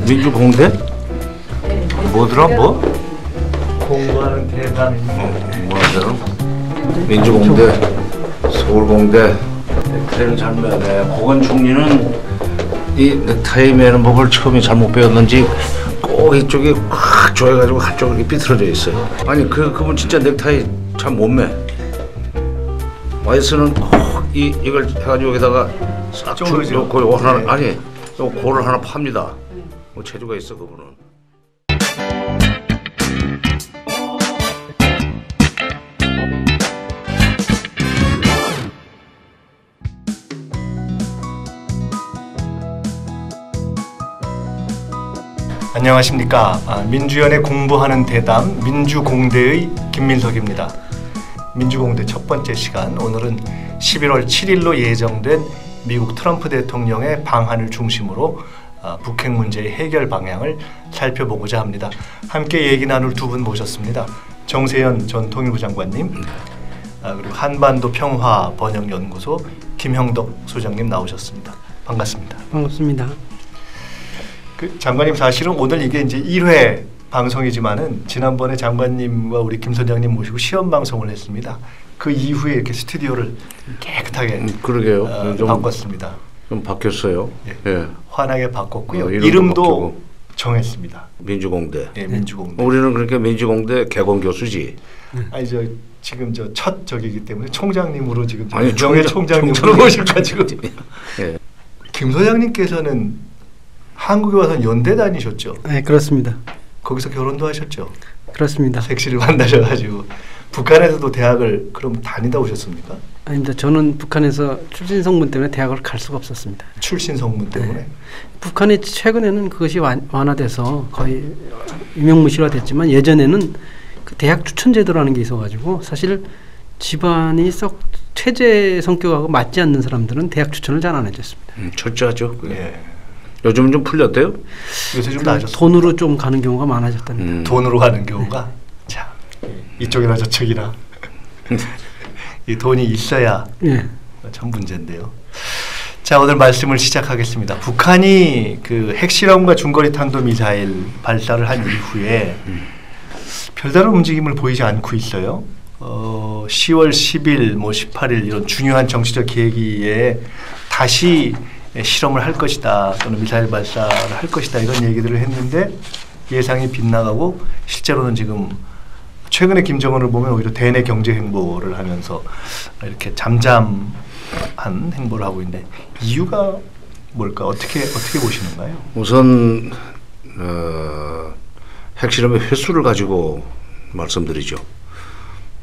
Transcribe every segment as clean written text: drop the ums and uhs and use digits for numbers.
민주공대? 뭐더라 뭐? 공부하는 대단. 뭐하더라? 민주공대, 서울공대. 넥타이를 잘 매네. 고건 총리는 이 넥타이 매는 법을 처음에 잘못 배웠는지 꼭 이쪽이 확 조여가지고 한쪽이 이렇게 삐뚤어져 있어요. 아니 그분 진짜 넥타이 잘 못 매. 와이스는 꼭 이걸 해가지고 여기다가 싹 놓고 요거 하나 아니 요 고를 하나 팝니다. 뭐 체주가 있어 그분은. 안녕하십니까. 민주연의 공부하는 대담 민주공대의 김민석입니다. 민주공대 첫 번째 시간, 오늘은 11월 7일로 예정된 미국 트럼프 대통령의 방한을 중심으로 북핵 문제의 해결 방향을 살펴보고자 합니다. 함께 얘기 나눌 두 분 모셨습니다. 정세현 전 통일부 장관님, 그리고 한반도 평화 번영연구소 김형덕 소장님 나오셨습니다. 반갑습니다. 반갑습니다. 장관님, 사실은 오늘 이게 이제 1회 방송이지만은 지난번에 장관님과 우리 김 소장님 모시고 시험 방송을 했습니다. 그 이후에 이렇게 스튜디오를 깨끗하게 그러게요. 바꿨습니다. 좀 바뀌었어요. 예. 예. 환하게 바꿨고요. 이름도 바뀌고. 정했습니다. 민주공대. 예, 민주공대. 우리는 그러니까 민주공대 개공 교수지. 아니 지금 첫 저기기 때문에 총장님으로 지금 아니 총장님으로 모셔가지고. 예. 김 소장님께서는 한국에 와서 연대 다니셨죠? 네, 그렇습니다. 거기서 결혼도 하셨죠? 그렇습니다. 섹시를 만나셔가지고 북한에서도 대학을 그럼 다니다 오셨습니까? 아닙니다. 저는 북한에서 출신 성분 때문에 대학을 갈 수가 없었습니다. 출신 성분 때문에? 네. 북한이 최근에는 그것이 완화돼서 거의 유명무실화됐지만 예전에는 그 대학 추천 제도라는 게 있어가지고 사실 집안이 썩 체제 성격하고 맞지 않는 사람들은 대학 추천을 잘 안 해줬습니다. 철저하죠. 예. 요즘은 좀 풀렸대요? 요새 좀 나아졌어요. 돈으로 좀 가는 경우가 많아졌답니다. 돈으로 가는 경우가? 자, 이쪽이나 저쪽이나 이 돈이 있어야 참 문제인데요. 자, 오늘 말씀을 시작하겠습니다. 북한이 그 핵실험과 중거리 탄도미사일 발사를 한 이후에 별다른 움직임을 보이지 않고 있어요. 10월 10일, 18일 이런 중요한 정치적 계기에 다시 실험을 할 것이다 또는 미사일 발사를 할 것이다 이런 얘기들을 했는데 예상이 빗나가고 실제로는 지금 최근에 김정은을 보면 오히려 대내 경제 행보를 하면서 이렇게 잠잠한 행보를 하고 있는데 이유가 뭘까? 어떻게 보시는가요? 우선 핵실험의 횟수를 가지고 말씀드리죠.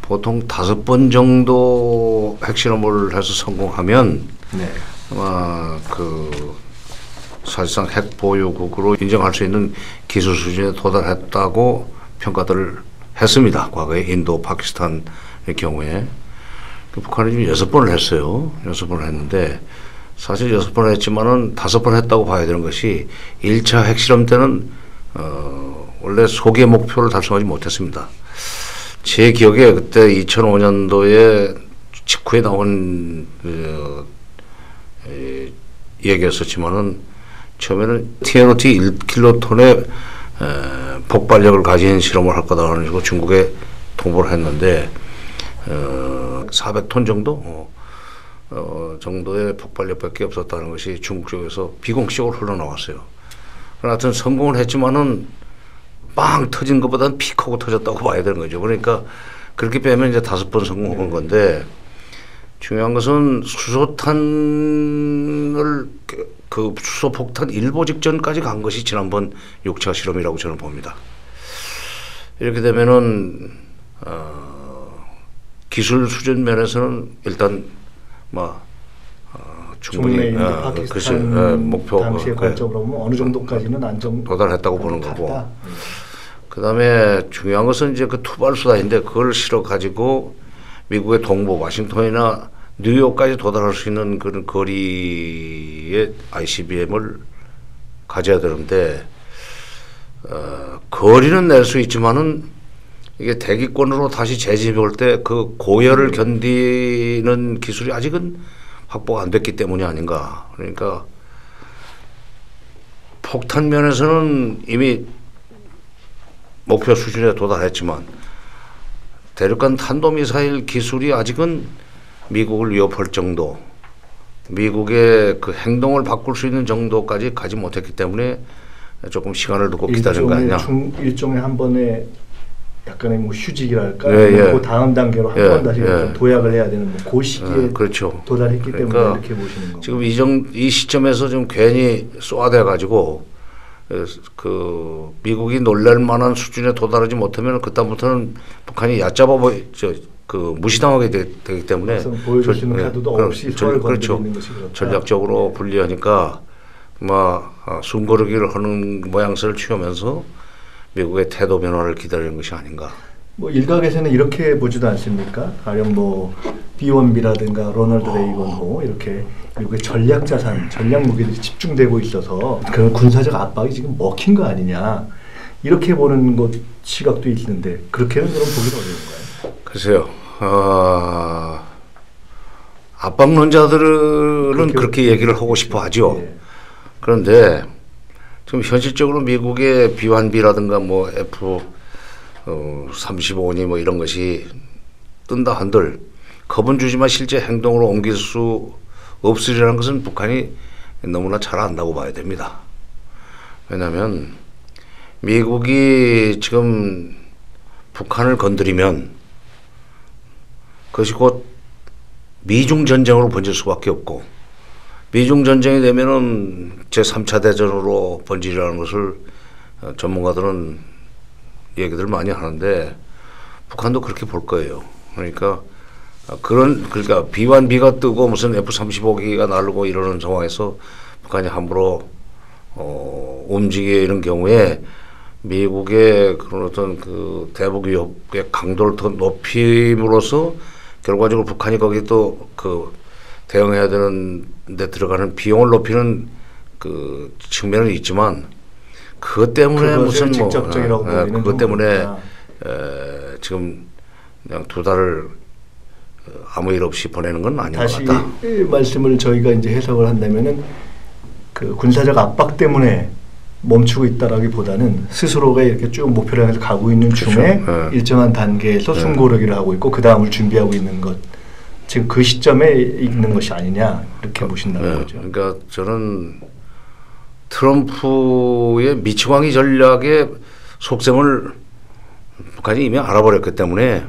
보통 5번 정도 핵실험을 해서 성공하면 아마 사실상 핵 보유국으로 인정할 수 있는 기술 수준에 도달했다고 평가들을 했습니다. 과거에 인도, 파키스탄의 경우에. 북한이 지금 6번을 했어요. 6번을 했는데 사실 6번을 했지만은 5번 했다고 봐야 되는 것이 1차 핵실험 때는 원래 소기의 목표를 달성하지 못했습니다. 제 기억에 그때 2005년도에 직후에 나온 얘기였었지만은 처음에는 TNOT 1킬로톤의 폭발력을 가진 실험을 할 거다라는 식으로 중국에 통보를 했는데 400톤 정도 정도의 폭발력밖에 없었다는 것이 중국 쪽에서 비공식적으로 흘러나왔어요. 그러나 하여튼 성공을 했지만은 빵 터진 것보다는 픽 하고 터졌다고 봐야 되는 거죠. 그러니까 그렇게 빼면 이제 5번 성공한 건데 중요한 것은 수소탄을 그 수소폭탄 일보 직전까지 간 것이 지난번 6차 실험이라고 저는 봅니다. 이렇게 되면은 기술 수준 면에서는 일단 충분히 목표 당시의 관점으로 보면 어느 정도까지는 도달했다고 보는 거고. 그다음에 중요한 것은 이제 그 투발수단인데 그걸 실어 가지고 미국의 동부 워싱턴이나 뉴욕까지 도달할 수 있는 그런 거리의 ICBM을 가져야 되는데 거리는 낼 수 있지만은 이게 대기권으로 다시 재집할 때 그 고열을 견디는 기술이 아직은 확보가 안 됐기 때문이 아닌가. 그러니까 폭탄 면에서는 이미 목표 수준에 도달했지만 대륙간 탄도미사일 기술이 아직은 미국을 위협할 정도, 미국의 그 행동을 바꿀 수 있는 정도까지 가지 못했기 때문에 조금 시간을 두고 기다린 거 아니냐. 일종의 한 번에 약간의 뭐 휴직이랄까, 예, 예. 그 다음 단계로 한 번 다시 좀 도약을 해야 되는 그 시기에 그렇죠. 도달했기 때문에 그러니까 이렇게 보시는 거고. 지금 이 시점에서 좀 괜히 쏘아대 가지고 그 미국이 놀랄 만한 수준에 도달하지 못하면 그다음부터는 북한이 얕잡아 그 무시당하게 되기 때문에 보여줄 수 있는 카드도 없이 서로 건드리는 것이 그렇다. 전략적으로 불리하니까 숨고르기를 하는 모양새를 취하면서 미국의 태도 변화를 기다리는 것이 아닌가. 뭐 일각에서는 이렇게 보지도 않습니까? 가령 뭐 B1B라든가 로널드 레이건 이렇게 미국의 전략 자산, 전략 무기들이 집중되고 있어서 그런 군사적 압박이 지금 먹힌 거 아니냐 이렇게 보는 것 시각도 있는데 그렇게는 그럼 보기는 어려운가요? 글쎄요. 압박론자들은 그렇게 얘기를 하고 싶어 하죠. 예. 그런데 지금 현실적으로 미국의 B1B라든가 뭐 F-35니 뭐 이런 것이 뜬다 한들 겁은 주지만 실제 행동으로 옮길 수 없으리라는 것은 북한이 너무나 잘 안다고 봐야 됩니다. 왜냐하면 미국이 지금 북한을 건드리면 그것이 곧 미중 전쟁으로 번질 수밖에 없고 미중 전쟁이 되면은 제3차 대전으로 번지라는 것을 전문가들은 얘기들 많이 하는데 북한도 그렇게 볼 거예요. 그러니까 B1B가 뜨고 무슨 F-35기가 날고 이러는 상황에서 북한이 함부로 움직이는 경우에 미국의 그런 어떤 그 대북 위협의 강도를 더 높임으로써 결과적으로 북한이 거기 또 그 대응해야 되는 데 들어가는 비용을 높이는 그 측면은 있지만 그것 때문에 무슨 뭐 그것 때문에 지금 그냥 두 달을 아무 일 없이 보내는 건 아닌 것 같다. 다시 말씀을 저희가 이제 해석을 한다면은 그 군사적 압박 때문에 멈추고 있다라기보다는 스스로가 이렇게 쭉 목표를 향해서 가고 있는 중에 그렇죠. 일정한 단계에서 숨고르기를 하고 있고 그 다음을 준비하고 있는 것. 지금 그 시점에 있는 것이 아니냐 이렇게 보신다는 거죠. 그러니까 저는 트럼프의 미치광이 전략의 속셈을 북한이 이미 알아버렸기 때문에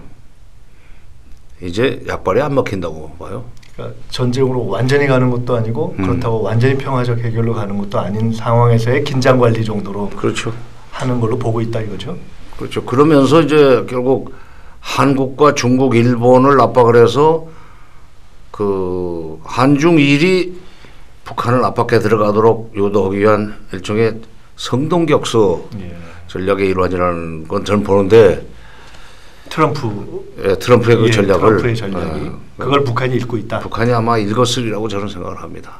이제 약발이 안 먹힌다고 봐요. 그러니까 전쟁으로 완전히 가는 것도 아니고 그렇다고 완전히 평화적 해결로 가는 것도 아닌 상황에서의 긴장 관리 정도로 그렇죠. 하는 걸로 보고 있다 이거죠. 그렇죠. 그러면서 이제 결국 한국과 중국, 일본을 압박을 해서 그 한중일이 북한을 압박해 들어가도록 유도하기 위한 일종의 성동격서 전략의 일환이라는 건 저는 보는데 트럼프의 그 전략을 트럼프의 전략이 그걸 북한이 읽고 있다. 북한이 아마 읽었으리라고 저는 생각을 합니다.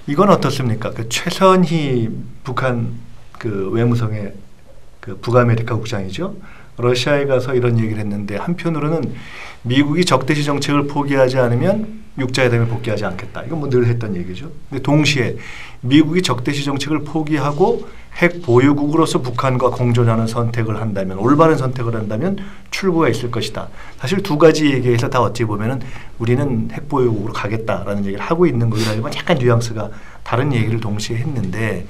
이건 어떻습니까? 그 최선희 북한 그 외무성의 그 북아메리카 국장이죠. 러시아에 가서 이런 얘기를 했는데 한편으로는 미국이 적대시 정책을 포기하지 않으면 육자회담에 복귀하지 않겠다. 이건 뭐 늘 했던 얘기죠. 근데 동시에 미국이 적대시 정책을 포기하고 핵 보유국으로서 북한과 공존하는 선택을 한다면 올바른 선택을 한다면 출구가 있을 것이다. 사실 두 가지 얘기에서 다 어찌 보면은 우리는 핵 보유국으로 가겠다라는 얘기를 하고 있는 거라면 약간 뉘앙스가 다른 얘기를 동시에 했는데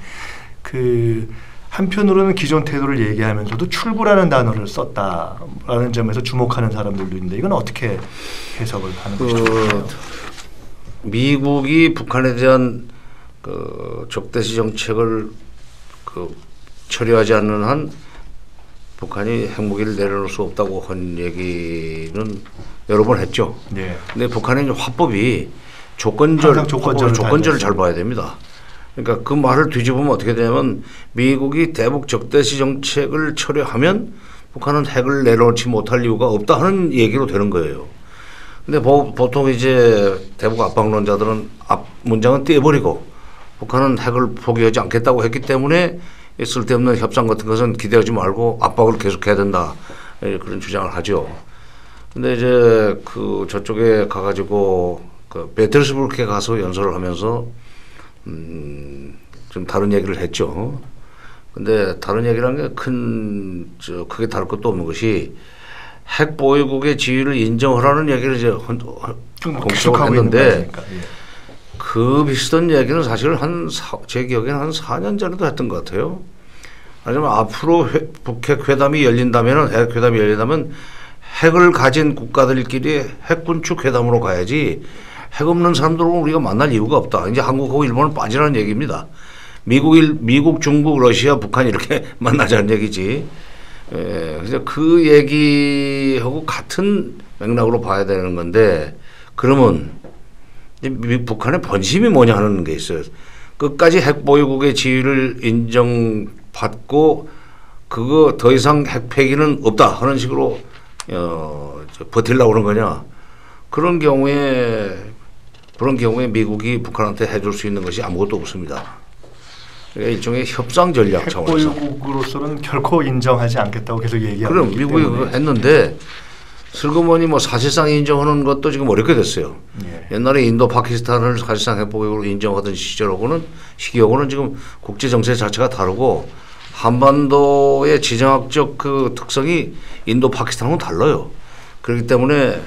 그 한편으로는 기존 태도를 얘기하면서도 출구라는 단어를 썼다라는 점에서 주목하는 사람들도 있는데 이건 어떻게 해석을 하는 것일까요? 미국이 북한에 대한 그 적대시 정책을 그 처리하지 않는 한 북한이 핵무기를 내려놓을 수 없다고 한 얘기는 여러 번 했죠. 네. 근데 북한의 화법이 조건절을 잘 봐야 됩니다. 그러니까 그 말을 뒤집으면 어떻게 되냐면 미국이 대북 적대시 정책을 처리하면 북한은 핵을 내려놓지 못할 이유가 없다 하는 얘기로 되는 거예요. 근데 보통 이제 대북 압박론자들은 앞 문장은 떼버리고 북한은 핵을 포기하지 않겠다고 했기 때문에 쓸데없는 협상 같은 것은 기대하지 말고 압박을 계속해야 된다 그런 주장을 하죠. 근데 이제 그 저쪽에 가가지고 그 베테르스부르크에 가서 연설을 하면서 좀 다른 얘기를 했죠. 근데 다른 얘기란 게 크게 다를 것도 없는 것이 핵 보유국의 지위를 인정하라는 얘기를 이제 공식적으로 했는데 그 비슷한 얘기는 사실 제 기억에는 한 4년 전에도 했던 것 같아요. 하지만 앞으로 북핵 회담이 열린다면 핵 회담이 열린다면 핵을 가진 국가들끼리 핵 군축 회담으로 가야지 핵 없는 사람들은 우리가 만날 이유가 없다. 이제 한국하고 일본은 빠지라는 얘기입니다. 미국, 중국, 러시아, 북한 이렇게 만나자는 얘기지. 그래서 그 얘기하고 같은 맥락으로 봐야 되는 건데 그러면 북한의 본심이 뭐냐 하는 게 있어요. 끝까지 핵 보유국의 지위를 인정받고 그거 더 이상 핵 폐기는 없다 하는 식으로 버틸라고 그런 거냐. 그런 경우에 미국이 북한한테 해줄 수 있는 것이 아무것도 없습니다. 그러니까 일종의 협상 전략 차원에서. 핵보유국으로서는 결코 인정하지 않겠다고 계속 얘기하고 그럼 미국이 그거 했는데 슬그머니 사실상 인정하는 것도 지금 어렵게 됐어요. 예. 옛날에 인도 파키스탄을 사실상 핵보유국으로 인정하던 시기하고는 지금 국제 정세 자체가 다르고 한반도의 지정학적 그 특성이 인도 파키스탄하고는 달라요. 그렇기 때문에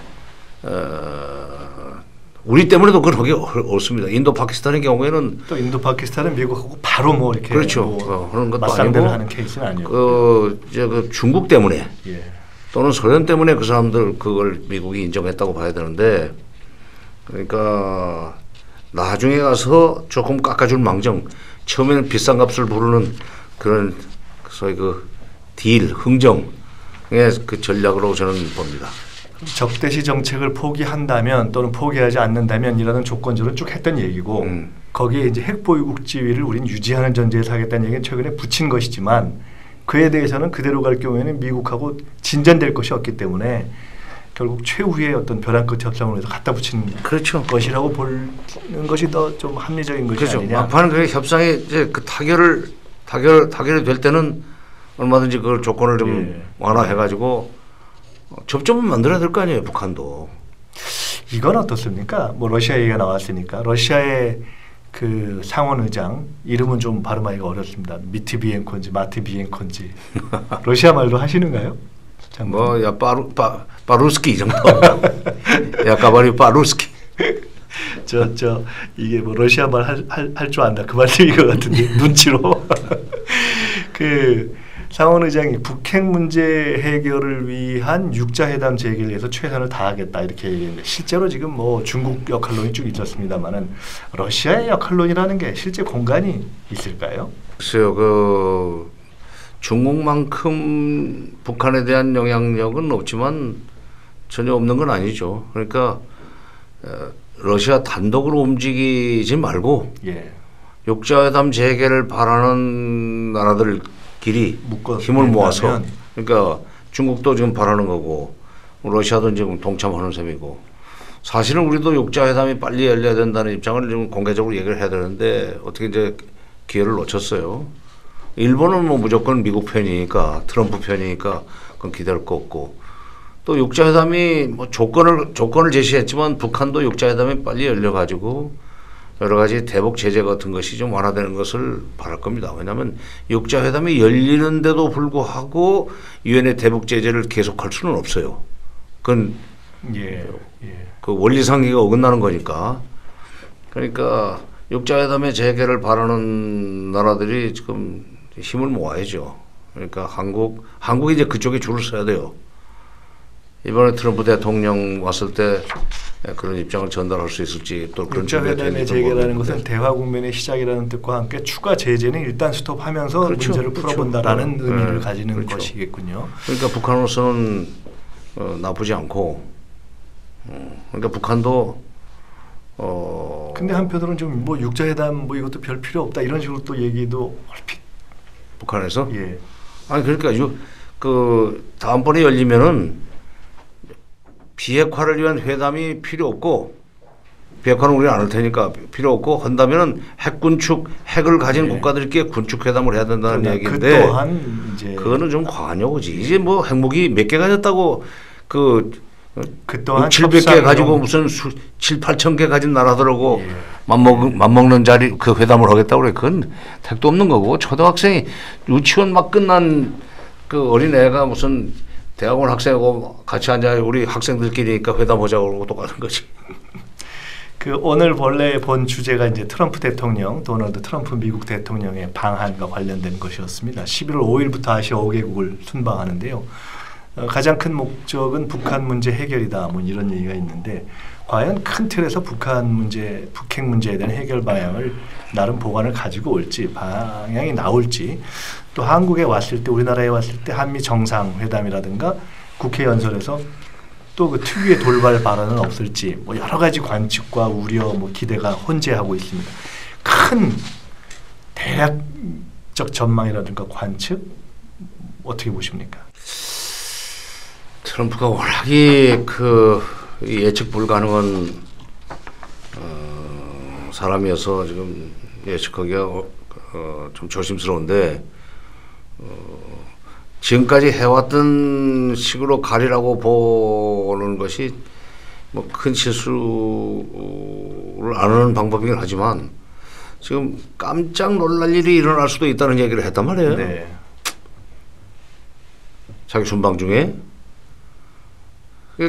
우리 때문에도 그러기 어렵습니다. 인도 파키스탄의 경우에는 또 인도 파키스탄은 미국하고 바로 이렇게 그렇죠. 그런 것도 맞상대를 하는 케이스는 아니고 그 중국 때문에 또는 소련 때문에 그 사람들 그걸 미국이 인정했다고 봐야 되는데 그러니까 나중에 가서 조금 깎아줄 망정 처음에는 비싼 값을 부르는 그런 소위 그 흥정의 그 전략으로 저는 봅니다. 적대시 정책을 포기한다면 또는 포기하지 않는다면이라는 조건절을 쭉 했던 얘기고 거기에 이제 핵보유국 지위를 우리는 유지하는 전제에서 하겠다는 얘기는 최근에 붙인 것이지만 그에 대해서는 그대로 갈 경우에는 미국하고 진전될 것이 없기 때문에 결국 최후의 어떤 벼랑 끝 협상으로 해서 갖다 붙인 것이라고 보는 것이 더 좀 합리적인 것이 아니냐. 막판은 그 협상이 이제 그 타결이 될 때는 얼마든지 그 조건을 좀 완화해가지고 접점은 만들어야 될 거 아니에요, 북한도. 이건 어떻습니까? 러시아 얘기가 나왔으니까 러시아의 그 상원의장 이름은 좀 발음하기가 어렵습니다. 미트비엔코인지 마트비엔코인지 러시아 말로 하시는가요? 빠루스키 정도. 가바리 빠루스키. 이게 러시아 말 할 줄 안다 그 말씀인 것 같은데 눈치로 그 상원의장이 북핵 문제 해결을 위한 육자회담 재개를 위해서 최선을 다하겠다 이렇게 얘기했는데 실제로 지금 중국 역할론이 쭉 있었습니다만은 러시아의 역할론이라는 게 실제 공간이 있을까요? 글쎄요, 중국만큼 북한에 대한 영향력은 없지만 전혀 없는 건 아니죠. 그러니까 러시아 단독으로 움직이지 말고 육자회담 재개를 바라는 나라들끼리 힘을 모아서 그러니까 중국도 지금 바라는 거고 러시아도 지금 동참하는 셈이고 사실은 우리도 육자회담이 빨리 열려야 된다는 입장을 좀 공개적으로 얘기를 해야 되는데 어떻게 이제 기회를 놓쳤어요. 일본은 무조건 미국 편이니까 트럼프 편이니까 그건 기대할 거 없고 또 육자회담이 조건을 제시했지만 북한도 육자회담이 빨리 열려가지고 여러 가지 대북 제재 같은 것이 좀 완화되는 것을 바랄 겁니다. 왜냐하면 육자회담이 열리는데도 불구하고 유엔의 대북 제재를 계속할 수는 없어요. 그건 그 원리상의가 어긋나는 거니까. 그러니까 육자회담의 재개를 바라는 나라들이 지금 힘을 모아야죠. 그러니까 한국이 이제 그쪽에 줄을 서야 돼요. 이번에 트럼프 대통령 왔을 때 그런 입장을 전달할 수 있을지 또 그런 육자회담의 재개라는 것은 대화 국면의 시작이라는 뜻과 함께 추가 제재는 일단 스톱하면서 문제를 풀어본다라는 의미를 가지는 것이겠군요. 그러니까 북한으로서는 나쁘지 않고 그러니까 북한도 근데 한편으로는 좀 육자회담 이것도 별 필요 없다 이런 식으로 또 얘기도 얼핏 북한에서 아니 그러니까 다음번에 열리면은 비핵화를 위한 회담이 필요 없고 비핵화는 우리는 안 할 테니까 필요 없고 한다면은 핵을 가진 국가들끼리 군축 회담을 해야 된다는 얘기인데 그거는 좀 과한 요구지. 이제 핵무기 몇 개 가졌다고 그동안 700개 가지고 무슨 7, 8천 개 가진 나라들하고 예. 맞먹는 자리 그 회담을 하겠다고 그래. 그건 택도 없는 거고 초등학생이 유치원 막 끝난 그 어린애가 무슨 대학원 학생하고 같이 앉아 우리 학생들끼리니까 회담하자고 그러고 똑같은 거지. 그 오늘 본래 본 주제가 이제 트럼프 대통령, 도널드 트럼프 미국 대통령의 방한과 관련된 것이었습니다. 11월 5일부터 아시아 5개국을 순방하는데요. 가장 큰 목적은 북한 문제 해결이다. 뭐 이런 얘기가 있는데 과연 큰 틀에서 북한 문제, 북핵 문제에 대한 해결 방향을 나름 보관을 가지고 올지 방향이 나올지 또 한국에 왔을 때 우리나라에 왔을 때 한미 정상회담이라든가 국회 연설에서 또 그 특유의 돌발 발언은 없을지 뭐 여러 가지 관측과 우려 뭐 기대가 혼재하고 있습니다. 큰 대략적 전망이라든가 관측 어떻게 보십니까? 트럼프가 워낙에 그 예측 불가능한 사람이어서 지금 예측하기가 좀 조심스러운데 지금까지 해왔던 식으로 가리라고 보는 것이 뭐 큰 실수를 안 하는 방법이긴 하지만 지금 깜짝 놀랄 일이 일어날 수도 있다는 얘기를 했단 말이에요. 네. 자기 순방 중에.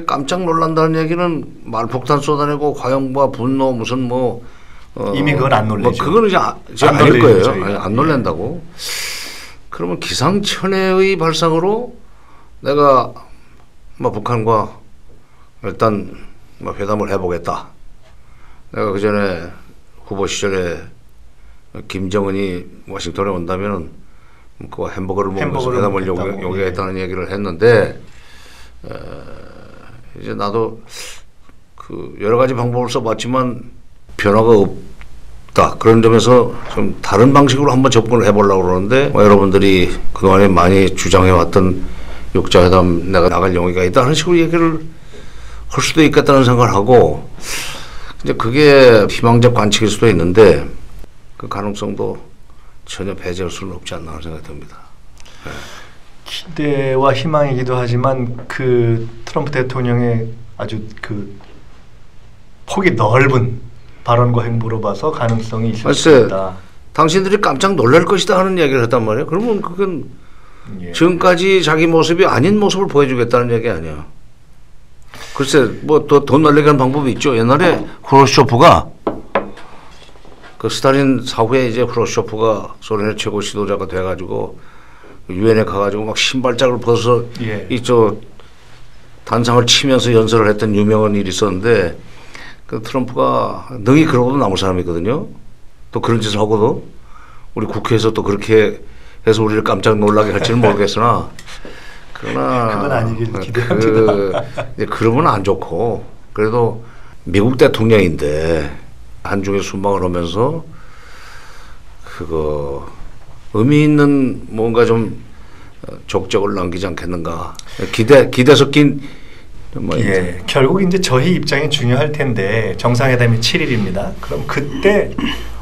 깜짝 놀란다는 얘기는 말폭탄 쏟아내고 과영과 분노 무슨 뭐 이미 그건 안 놀래죠. 뭐 그거는 이제 안 아닐 거예요. 저희가. 안 놀란다고. 그러면 기상천외의 발상으로 내가 뭐 북한과 일단 뭐 회담을 해보겠다. 내가 그 전에 후보 시절에 김정은이 워싱턴에 온다면은 그 햄버거를 먹으면서 회담을 요구했다는 얘기를 했는데. 이제 나도 그 여러 가지 방법을 써봤지만 변화가 없다. 그런 점에서 좀 다른 방식으로 한번 접근을 해보려고 그러는데 뭐 여러분들이 그동안에 많이 주장해왔던 육자회담 내가 나갈 용의가 있다 하는 식으로 얘기를 할 수도 있겠다는 생각을 하고 이제 그게 희망적 관측일 수도 있는데 그 가능성도 전혀 배제할 수는 없지 않나 하는 생각이 듭니다. 네. 기대와 희망이기도 하지만 그 트럼프 대통령의 아주 그 폭이 넓은 발언과 행보로 봐서 가능성이 있을 수 있다. 당신들이 깜짝 놀랄 것이다 하는 얘기를 했단 말이에요. 그러면 그건 예. 지금까지 자기 모습이 아닌 모습을 보여주겠다는 얘기 아니야. 글쎄 뭐 더 놀라게 하는 방법이 있죠. 옛날에 후르쇼프가 그 스탈린 사후에 이제 후르쇼프가 소련의 최고 지도자가 돼가지고 유엔에 가가지고 막 신발장을 벗어서 예. 이쪽 단상을 치면서 연설을 했던 유명한 일이 있었는데 그 트럼프가 능히 그러고도 남은 사람이거든요. 또 그런 짓을 하고도 우리 국회에서 또 그렇게 해서 우리를 깜짝 놀라게 할지는 모르겠으나 그러나 그건 아니길 기대합니다. 그러면 안 좋고 그래도 미국 대통령인데 한중에 순방을 하면서 그거 의미 있는 뭔가 좀 족적을 남기지 않겠는가. 기대 섞인 뭐 예, 결국 이제 저희 입장이 중요할 텐데 정상회담이 7일입니다. 그럼 그때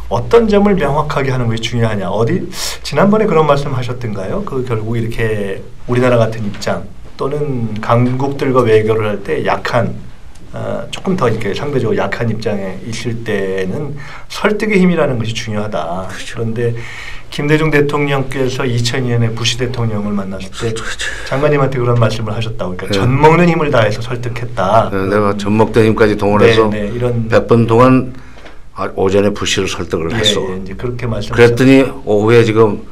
어떤 점을 명확하게 하는 것이 중요하냐. 어디 지난번에 그런 말씀하셨던가요? 그 결국 이렇게 우리나라 같은 입장 또는 강국들과 외교를 할 때 약한 조금 더 이렇게 상대적으로 약한 입장에 있을 때는 설득의 힘이라는 것이 중요하다. 그렇죠. 그런데 김대중 대통령께서 2002년에 부시 대통령을 만났을 때 장관님한테 그런 말씀을 하셨다고. 그러니까 젖 먹는 힘을 다해서 설득했다. 내가 젖 먹던 힘까지 동원해서 이런 100분 동안 오전에 부시를 설득을 했어. 이제 그렇게 말씀. 그랬더니 오후에 지금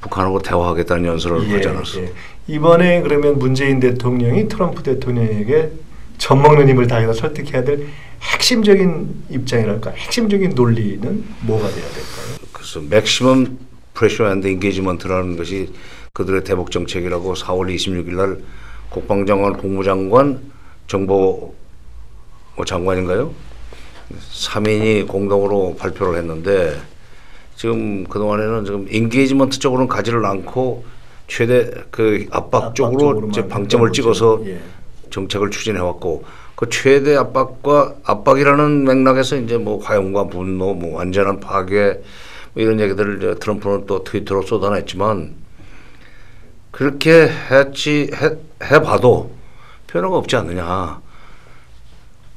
북한하고 대화하겠다는 연설을 하지 않았어. 이번에 그러면 문재인 대통령이 트럼프 대통령에게 젖 먹는 힘을 다해서 설득해야 될 핵심적인 입장이랄까, 핵심적인 논리는 뭐가 돼야 될까요? 그래서 맥시멈 프레셔 앤드 인게이지먼트라는 것이 그들의 대북 정책이라고 4월 26일 날 국방장관, 국무장관, 정보 장관인가요? 3인이 공동으로 발표를 했는데 지금 그동안에는 지금 인게이지먼트 쪽으로는 가지를 않고 최대 그 압박 쪽으로 이제 방점을 찍어서 정책을 추진해 왔고 그 최대 압박이라는 맥락에서 이제 뭐 화염과 분노, 뭐 완전한 파괴 뭐 이런 얘기들을 이제 트럼프는 또 트위터로 쏟아냈지만 그렇게 해봐도 변화가 없지 않느냐.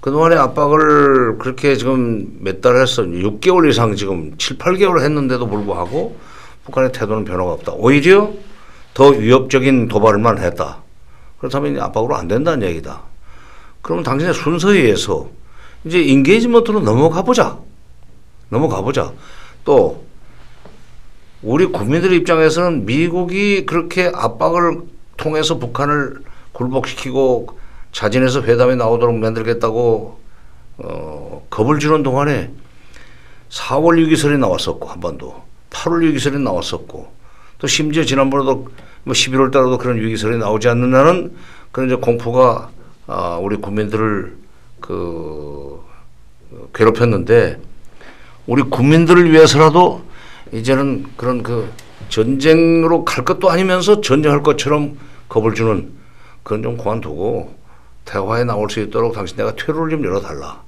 그동안에 압박을 그렇게 지금 몇 달 했어. 6개월 이상 지금 7, 8개월 했는데도 불구하고 북한의 태도는 변화가 없다. 오히려 더 위협적인 도발만 했다. 그렇다면 압박으로 안 된다는 얘기다. 그러면 당신의 순서에 의해서 이제 인게이지먼트로 넘어가 보자. 또 우리 국민들 입장에서는 미국이 그렇게 압박을 통해서 북한을 굴복시키고 자진해서 회담에 나오도록 만들겠다고 겁을 주는 동안에 4월 유기설이 나왔었고 한번도 8월 유기설이 나왔었고 또 심지어 지난번에도 뭐 11월 달에도 그런 유기설이 나오지 않는다는 그런 이제 공포가 우리 국민들을 괴롭혔는데 우리 국민들을 위해서라도 이제는 그런 전쟁으로 갈 것도 아니면서 전쟁할 것처럼 겁을 주는 그건 좀 그만두고 대화에 나올 수 있도록 당신 내가 퇴로를 좀 열어달라.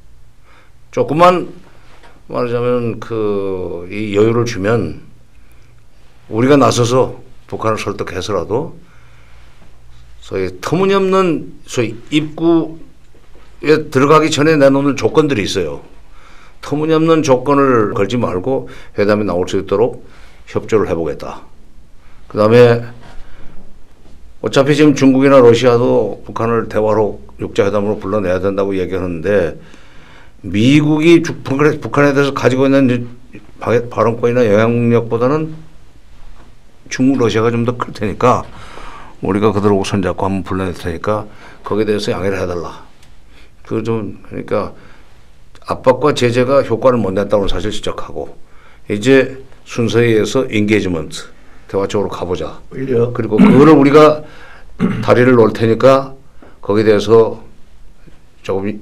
조금만 말하자면 이 여유를 주면 우리가 나서서 북한을 설득해서라도 소위 터무니없는 소위 입구에 들어가기 전에 내놓는 조건들이 있어요. 터무니없는 조건을 걸지 말고 회담에 나올 수 있도록 협조를 해보겠다. 그 다음에 어차피 지금 중국이나 러시아도 북한을 대화로 육자회담으로 불러내야 된다고 얘기하는데 미국이 북한에 대해서 가지고 있는 발언권이나 영향력보다는 중국, 러시아가 좀 더 클 테니까 우리가 그들하고 손잡고 한번 불러낼 테니까 거기에 대해서 양해를 해달라. 그러니까 압박과 제재가 효과를 못 냈다는 사실 지적하고 이제 순서에 의해서 인게이지먼트 대화 쪽으로 가보자. 그리고 그거를 우리가 다리를 놓을 테니까 거기에 대해서 조금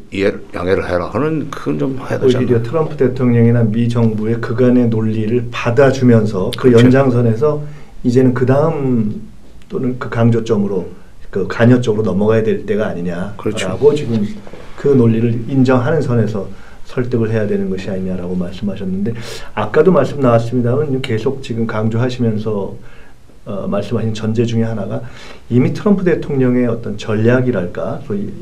양해를 해라 하는 그건 좀 해야 되잖아. 오히려 트럼프 대통령이나 미 정부의 그간의 논리를 받아주면서 그 그렇죠. 연장선에서 이제는 그 다음 또는 그 강조점으로 관여 쪽으로 넘어가야 될 때가 아니냐라고 그렇죠. 지금 그 논리를 인정하는 선에서 설득을 해야 되는 것이 아니냐라고 말씀하셨는데 아까도 말씀 나왔습니다만 계속 지금 강조하시면서 말씀하신 전제 중에 하나가 이미 트럼프 대통령의 어떤 전략이랄까 소위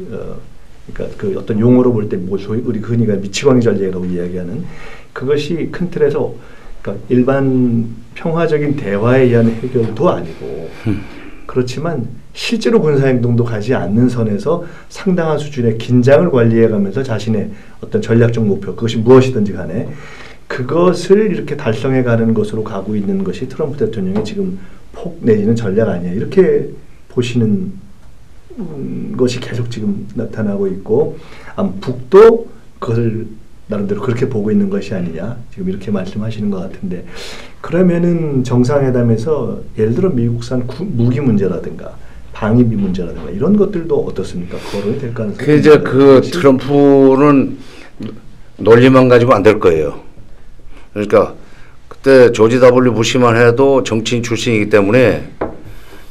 그러니까 어떤 용어로 볼 때 뭐 소위 우리 흔히가 미치광이 전략이라고 이야기하는 그것이 큰 틀에서 그러니까 일반 평화적인 대화에 의한 해결도 아니고 그렇지만 실제로 군사행동도 가지 않는 선에서 상당한 수준의 긴장을 관리해가면서 자신의 어떤 전략적 목표 그것이 무엇이든지 간에 그것을 이렇게 달성해가는 것으로 가고 있는 것이 트럼프 대통령의 지금 폭 내지는 전략 아니야 이렇게 보시는 것이 계속 지금 나타나고 있고 북도 그것을 나름대로 그렇게 보고 있는 것이 아니냐 지금 이렇게 말씀하시는 것 같은데 그러면은 정상회담에서 예를 들어 미국산 무기 문제라든가 방위비 문제라든가 이런 것들도 어떻습니까? 거론이 될 가능성이 이제 트럼프는 논리만 가지고 안 될 거예요. 그러니까 그때 조지 W 부시만 해도 정치인 출신이기 때문에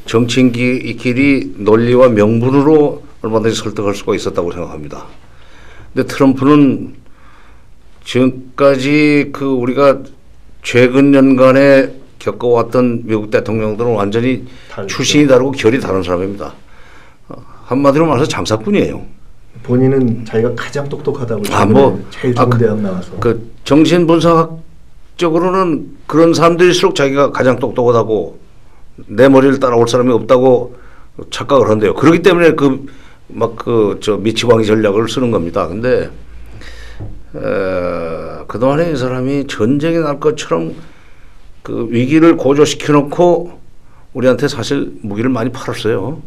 정치인끼리 논리와 명분으로 얼마든지 설득할 수가 있었다고 생각합니다. 근데 트럼프는 지금까지 우리가 최근 년간에 겪어왔던 미국 대통령들은 완전히 다르죠. 출신이 다르고 결이 다른 사람입니다. 한마디로 말해서 장사꾼이에요. 본인은 자기가 가장 똑똑하다고 제일 좋은 대학 나와서 정신분석학적으로는 그런 사람들일수록 자기가 가장 똑똑하다고 내 머리를 따라올 사람이 없다고 착각을 한대요. 그렇기 때문에 미치광이 전략을 쓰는 겁니다. 근데 그동안에 이 사람이 전쟁이 날 것처럼 위기를 고조시켜 놓고 우리한테 사실 무기를 많이 팔았어요.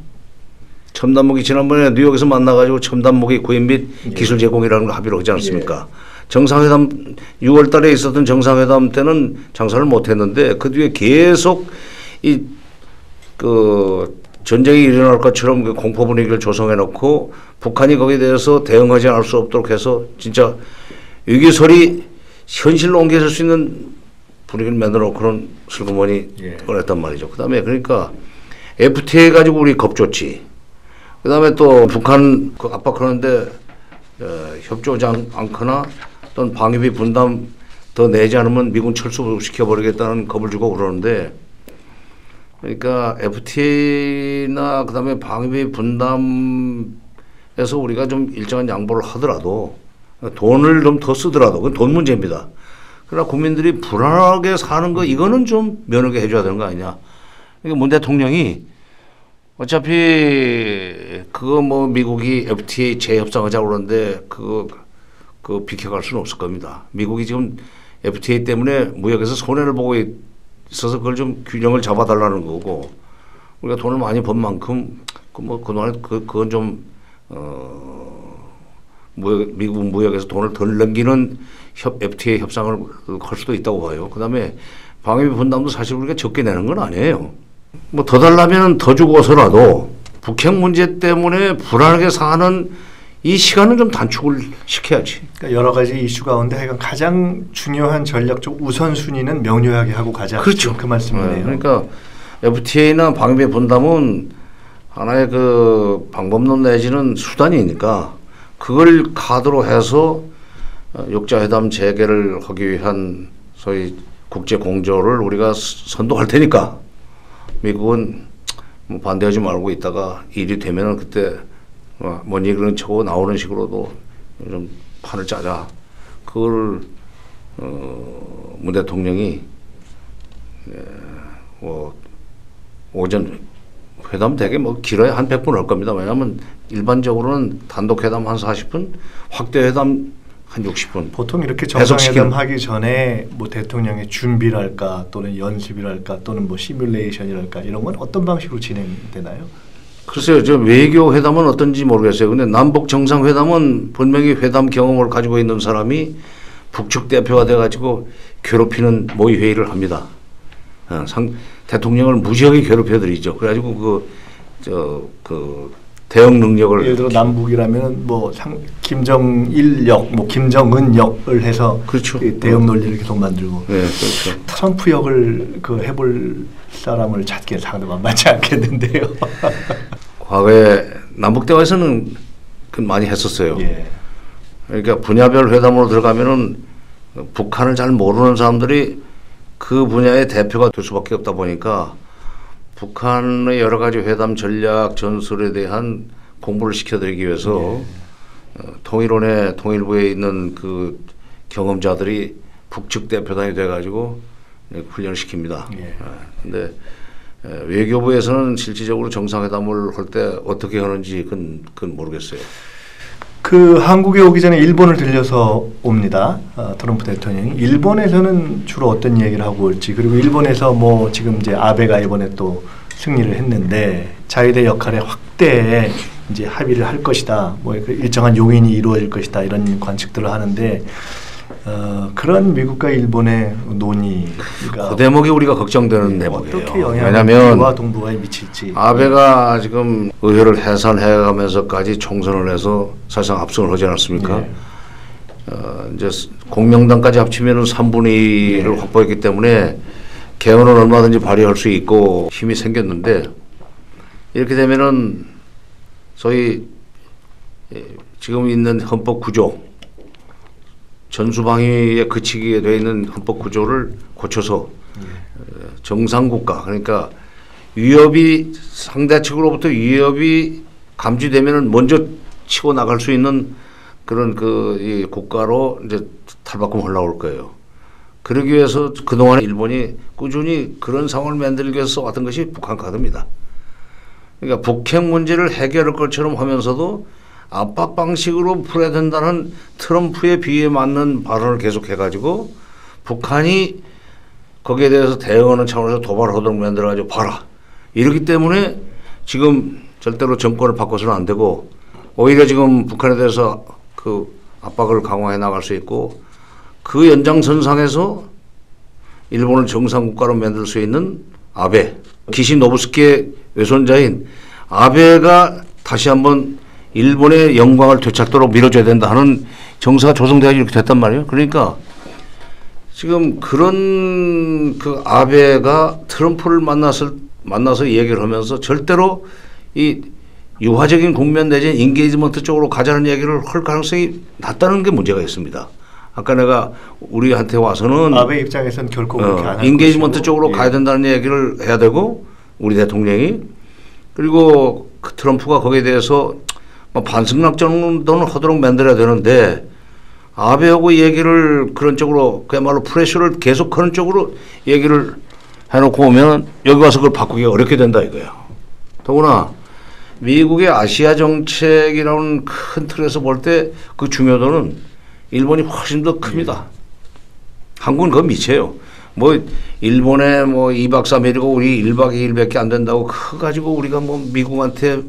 첨단 무기 지난번에 뉴욕에서 만나가지고 첨단 무기 구입 및 기술 제공이라는 거 합의를 하지 않았습니까? 정상회담 6월 달에 있었던 정상회담 때는 장사를 못 했는데 그 뒤에 계속 전쟁이 일어날 것처럼 공포 분위기를 조성해 놓고 북한이 거기에 대해서 대응하지 않을 수 없도록 해서 진짜 위기설이 현실로 옮겨질 수 있는 분위기를 만들어 놓고 그런 슬그머니 꺼냈단 말이죠. 그 다음에 그러니까 FTA 가지고 우리 겁줬지. 그 다음에 또 북한 압박하는데 협조하지 않거나 또는 방위비 분담 더 내지 않으면 미군 철수시켜버리겠다는 겁을 주고 그러는데 그러니까 FTA나 그 다음에 방위비 분담에 해서 우리가 좀 일정한 양보를 하더라도 돈을 좀 더 쓰더라도 그건 돈 문제입니다. 그러나 국민들이 불안하게 사는 거 이거는 좀 면하게 해줘야 되는 거 아니냐. 그러니까 문 대통령이 어차피 그거 뭐 미국이 FTA 재협상하자고 그러는데 그거 비켜갈 수는 없을 겁니다. 미국이 지금 FTA 때문에 무역에서 손해를 보고 있어서 그걸 좀 균형을 잡아달라는 거고 우리가 돈을 많이 번 만큼 뭐 그동안에 그건 좀 미국 무역에서 돈을 덜 넘기는 FTA 협상을 할 수도 있다고 봐요. 그다음에 방위비 분담도 사실 우리가 적게 내는 건 아니에요. 뭐 더 달라면 더 주고서라도 북핵 문제 때문에 불안하게 사는 이 시간은 좀 단축을 시켜야지. 그러니까 여러 가지 이슈 가운데 하여간 가장 중요한 전략적 우선순위는 명료하게 하고 가자. 그렇죠. 그 말씀이네요. 네. 그러니까 FTA나 방위비 분담은 하나의 그 방법론 내지는 수단이니까 그걸 카드로 해서 육자회담 재개를 하기 위한 소위 국제 공조를 우리가 선도할 테니까 미국은 뭐 반대하지 말고 있다가 일이 되면은 그때 뭔 얘기는 쳐고 나오는 식으로도 좀 판을 짜자. 그걸 문 대통령이 뭐 오전 회담 되게 뭐 길어야 한 100분 할 겁니다. 왜냐하면 일반적으로는 단독 회담 한 40분, 확대 회담 한 60분. 보통 이렇게 정상회담 하기 전에 뭐 대통령의 준비랄까 또는 연습이랄까 또는 뭐 시뮬레이션이랄까 이런 건 어떤 방식으로 진행되나요? 글쎄요, 저 외교 회담은 어떤지 모르겠어요. 근데 남북 정상회담은 분명히 회담 경험을 가지고 있는 사람이 북측 대표가 돼가지고 괴롭히는 모의 회의를 합니다. 대통령을 무지하게 괴롭혀드리죠. 그래가지고 대응 능력을 예를 들어 남북이라면 뭐 김정일역, 뭐 김정은역을 해서 그렇죠. 대응 논리를 계속 만들고. 네, 그렇죠. 트럼프 역을 해볼 사람을 찾기에 상당히 만만치 않겠는데요. 과거에 남북 대화에서는 많이 했었어요. 예. 그러니까 분야별 회담으로 들어가면은 북한을 잘 모르는 사람들이 그 분야의 대표가 될 수밖에 없다 보니까 북한의 여러 가지 회담 전략 전술에 대한 공부를 시켜드리기 위해서 통일부에 있는 그 경험자들이 북측 대표단이 돼가지고 훈련을 시킵니다. 근데 외교부에서는 실질적으로 정상회담을 할 때 어떻게 하는지 그건 모르겠어요. 그 한국에 오기 전에 일본을 들려서 옵니다. 트럼프 대통령이. 일본에서는 주로 어떤 얘기를 하고 올지, 그리고 일본에서 뭐 지금 이제 아베가 이번에 또 승리를 했는데 자위대 역할의 확대에 이제 합의를 할 것이다. 뭐 일정한 용인이 이루어질 것이다. 이런 관측들을 하는데 그런 미국과 일본의 논의가 그 대목이 우리가 걱정되는 대목이에요. 어떻게 영향을 왜냐하면 미와 동북아에 미칠지. 아베가 지금 의회를 해산해가면서까지 총선을 해서 사실상 압승을 하지 않았습니까? 이제 공명당까지 합치면은 3분의 1을 확보했기 때문에 개헌은 얼마든지 발휘할 수 있고 힘이 생겼는데 이렇게 되면은 소위 지금 있는 헌법 구조 전수방위에 그치게 되어 있는 헌법 구조를 고쳐서 정상국가 그러니까 위협이 상대 측으로부터 위협이 감지되면은 먼저 치고 나갈 수 있는 그런 이 국가로 이제 탈바꿈 올라올 거예요. 그러기 위해서 그동안 일본이 꾸준히 그런 상황을 만들기 위해서 써왔던 것이 북한 카드입니다. 그러니까 북핵 문제를 해결할 것처럼 하면서도 압박 방식으로 풀어야 된다는 트럼프의 비에 맞는 발언을 계속해가지고 북한이 거기에 대해서 대응하는 차원에서 도발을 하도록 만들어가지고 봐라. 이렇기 때문에 지금 절대로 정권을 바꿔서는 안 되고 오히려 지금 북한에 대해서 그 압박을 강화해 나갈 수 있고 그 연장선상에서 일본을 정상국가로 만들 수 있는 아베, 기시노부스키의 외손자인 아베가 다시 한번 일본의 영광을 되찾도록 밀어줘야 된다 하는 정서가 조성돼서 이렇게 됐단 말이에요. 그러니까 지금 그런 그 아베가 트럼프를 만나서 얘기를 하면서 절대로 이 유화적인 국면 내지는 인게이지먼트 쪽으로 가자는 얘기를 할 가능성이 낮다는 게 문제가 있습니다. 아까 내가 우리한테 와서는 아베 입장에서는 결코 그렇게 안 할 인게이지먼트 것이고. 쪽으로 가야 된다는 얘기를 해야 되고 우리 대통령이 그리고 그 트럼프가 거기에 대해서 뭐 반승락 정도는 하도록 만들어야 되는데 아베하고 얘기를 그런 쪽으로 그야말로 프레셔를 계속 그런 쪽으로 얘기를 해놓고 오면 여기 와서 그걸 바꾸기가 어렵게 된다 이거야. 더구나 미국의 아시아 정책이라는 큰 틀에서 볼 때 그 중요도는 일본이 훨씬 더 큽니다. 한국은 그건 미쳐요. 뭐 일본에 뭐 2박 3일이고 우리 1박 2일밖에 안 된다고 그거 가지고 우리가 뭐 미국한테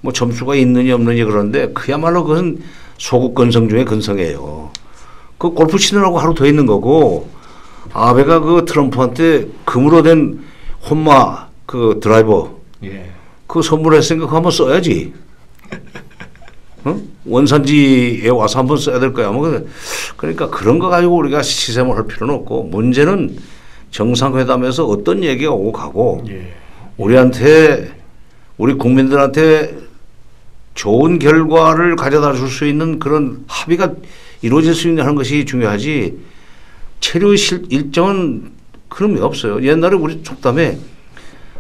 뭐 점수가 있느니 없느니 그런데 그야말로 그건 소국 근성 중에 근성이에요. 그 골프 치느라고 하루 더 있는 거고 아베가 그 트럼프한테 금으로 된 혼마 그 드라이버 예. 그 선물했으니까 그거 한번 써야지. 어? 원산지에 와서 한번 써야 될 거야. 뭐 그러니까 그런 거 가지고 우리가 시샘을 할 필요는 없고 문제는 정상회담에서 어떤 얘기가 오고 가고 예. 우리한테 우리 국민들한테 좋은 결과를 가져다 줄 수 있는 그런 합의가 이루어질 수 있는 하는 것이 중요하지 체류 일정은 그런 게 없어요. 옛날에 우리 촉담에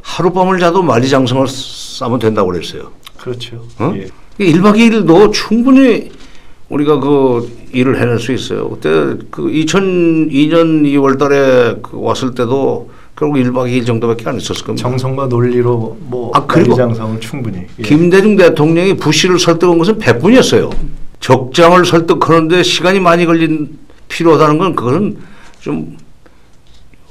하룻밤을 자도 만리장성을 싸면 된다고 그랬어요. 그렇죠. 어? 예. 1박 2일도 충분히 우리가 그 일을 해낼 수 있어요. 그때 그 2002년 2월 달에 그 왔을 때도 결국 1박 2일 정도밖에 안 있었을 겁니다. 정성과 논리로 뭐 그리고 만리장성을 충분히. 예. 김대중 대통령이 부시를 설득한 것은 100분이었어요. 적장을 설득하는데 시간이 많이 걸린 필요하다는 건 그거는 좀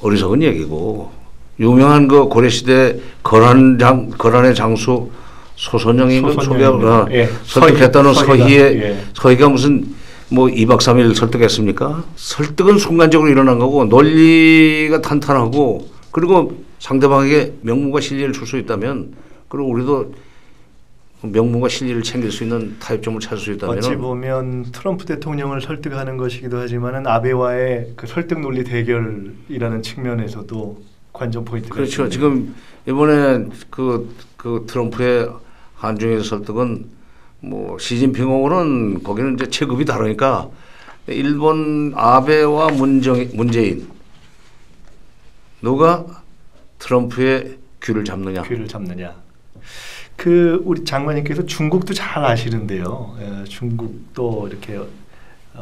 어리석은 얘기고 유명한 그 고려시대 거란의 장수 소선영인가 예. 설득했다는 예. 서희가 무슨 뭐 2박 3일 설득했습니까? 설득은 순간적으로 일어난 거고 논리가 탄탄하고 그리고 상대방에게 명분과 실리를 줄 수 있다면 그리고 우리도 명분과 실리를 챙길 수 있는 타협점을 찾을 수 있다면 어찌 보면 트럼프 대통령을 설득하는 것이기도 하지만은 아베와의 그 설득 논리 대결이라는 측면에서도 관전 포인트가 그렇죠. 있습니다. 지금 이번에 그 트럼프의 한중일 설득은 뭐 시진핑하고는 거기는 이제 체급이 다르니까 일본 아베와 문재인 누가 트럼프의 귀를 잡느냐. 귀를 잡느냐. 그 우리 장관님께서 중국도 잘 아시는데요. 중국도 이렇게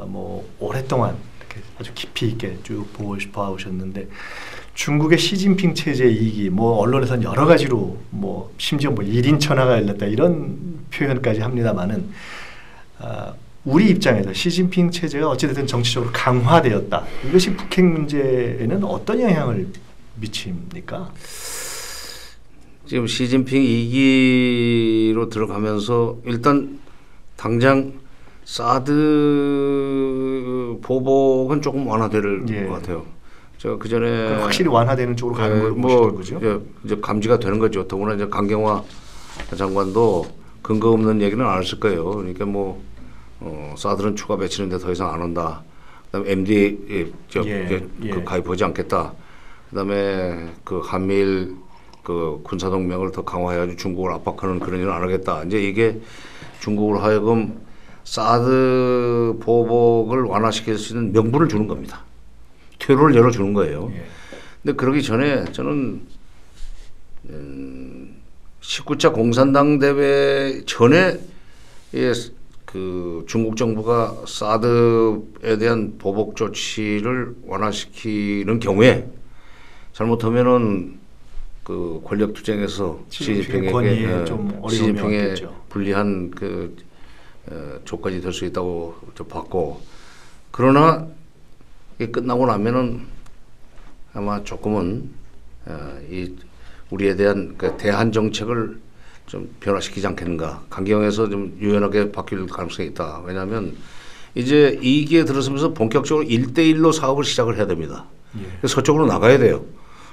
뭐 오랫동안 이렇게 아주 깊이 있게 쭉 봐오셨는데 중국의 시진핑 체제 2기 뭐 언론에서는 여러 가지로 뭐 심지어 뭐 1인 천하가 열렸다 이런 표현까지 합니다만은 우리 입장에서 시진핑 체제가 어찌됐든 정치적으로 강화되었다. 이것이 북핵 문제에는 어떤 영향을 미칩니까? 지금 시진핑 2기로 들어가면서 일단 당장 사드 보복은 조금 완화될 것 같아요. 제가 그 전에 확실히 완화되는 쪽으로 가는 걸로 보시는 거죠? 이제 감지가 되는 거죠. 더구나 이제 강경화 장관도 근거 없는 얘기는 안 했을 거예요. 그러니까 뭐 사드는 추가 배치는데 더 이상 안 온다. 그다음에 MDA 그 가입하지 않겠다. 그다음에 그 한미일 그 군사 동맹을 더 강화해가지고 중국을 압박하는 그런 일은 안 하겠다. 이제 이게 중국으로 하여금 사드 보복을 완화시킬 수 있는 명분을 주는 겁니다. 퇴로를 열어주는 거예요. 근데 그러기 전에 저는 19차 공산당 대회 전에 그 중국 정부가 사드에 대한 보복 조치를 완화시키는 경우에 잘못하면은 그 권력 투쟁에서 시진핑에게 시진핑에 불리한 그 조건이 될 수 있다고 봤고 그러나 이게 끝나고 나면은 아마 조금은 이 우리에 대한 그 대한 정책을 좀 변화시키지 않겠는가. 강경에서 좀 유연하게 바뀔 가능성이 있다. 왜냐하면 이제 2기에 들어서면서 본격적으로 1대1로 사업을 시작을 해야 됩니다. 서쪽으로 나가야 돼요.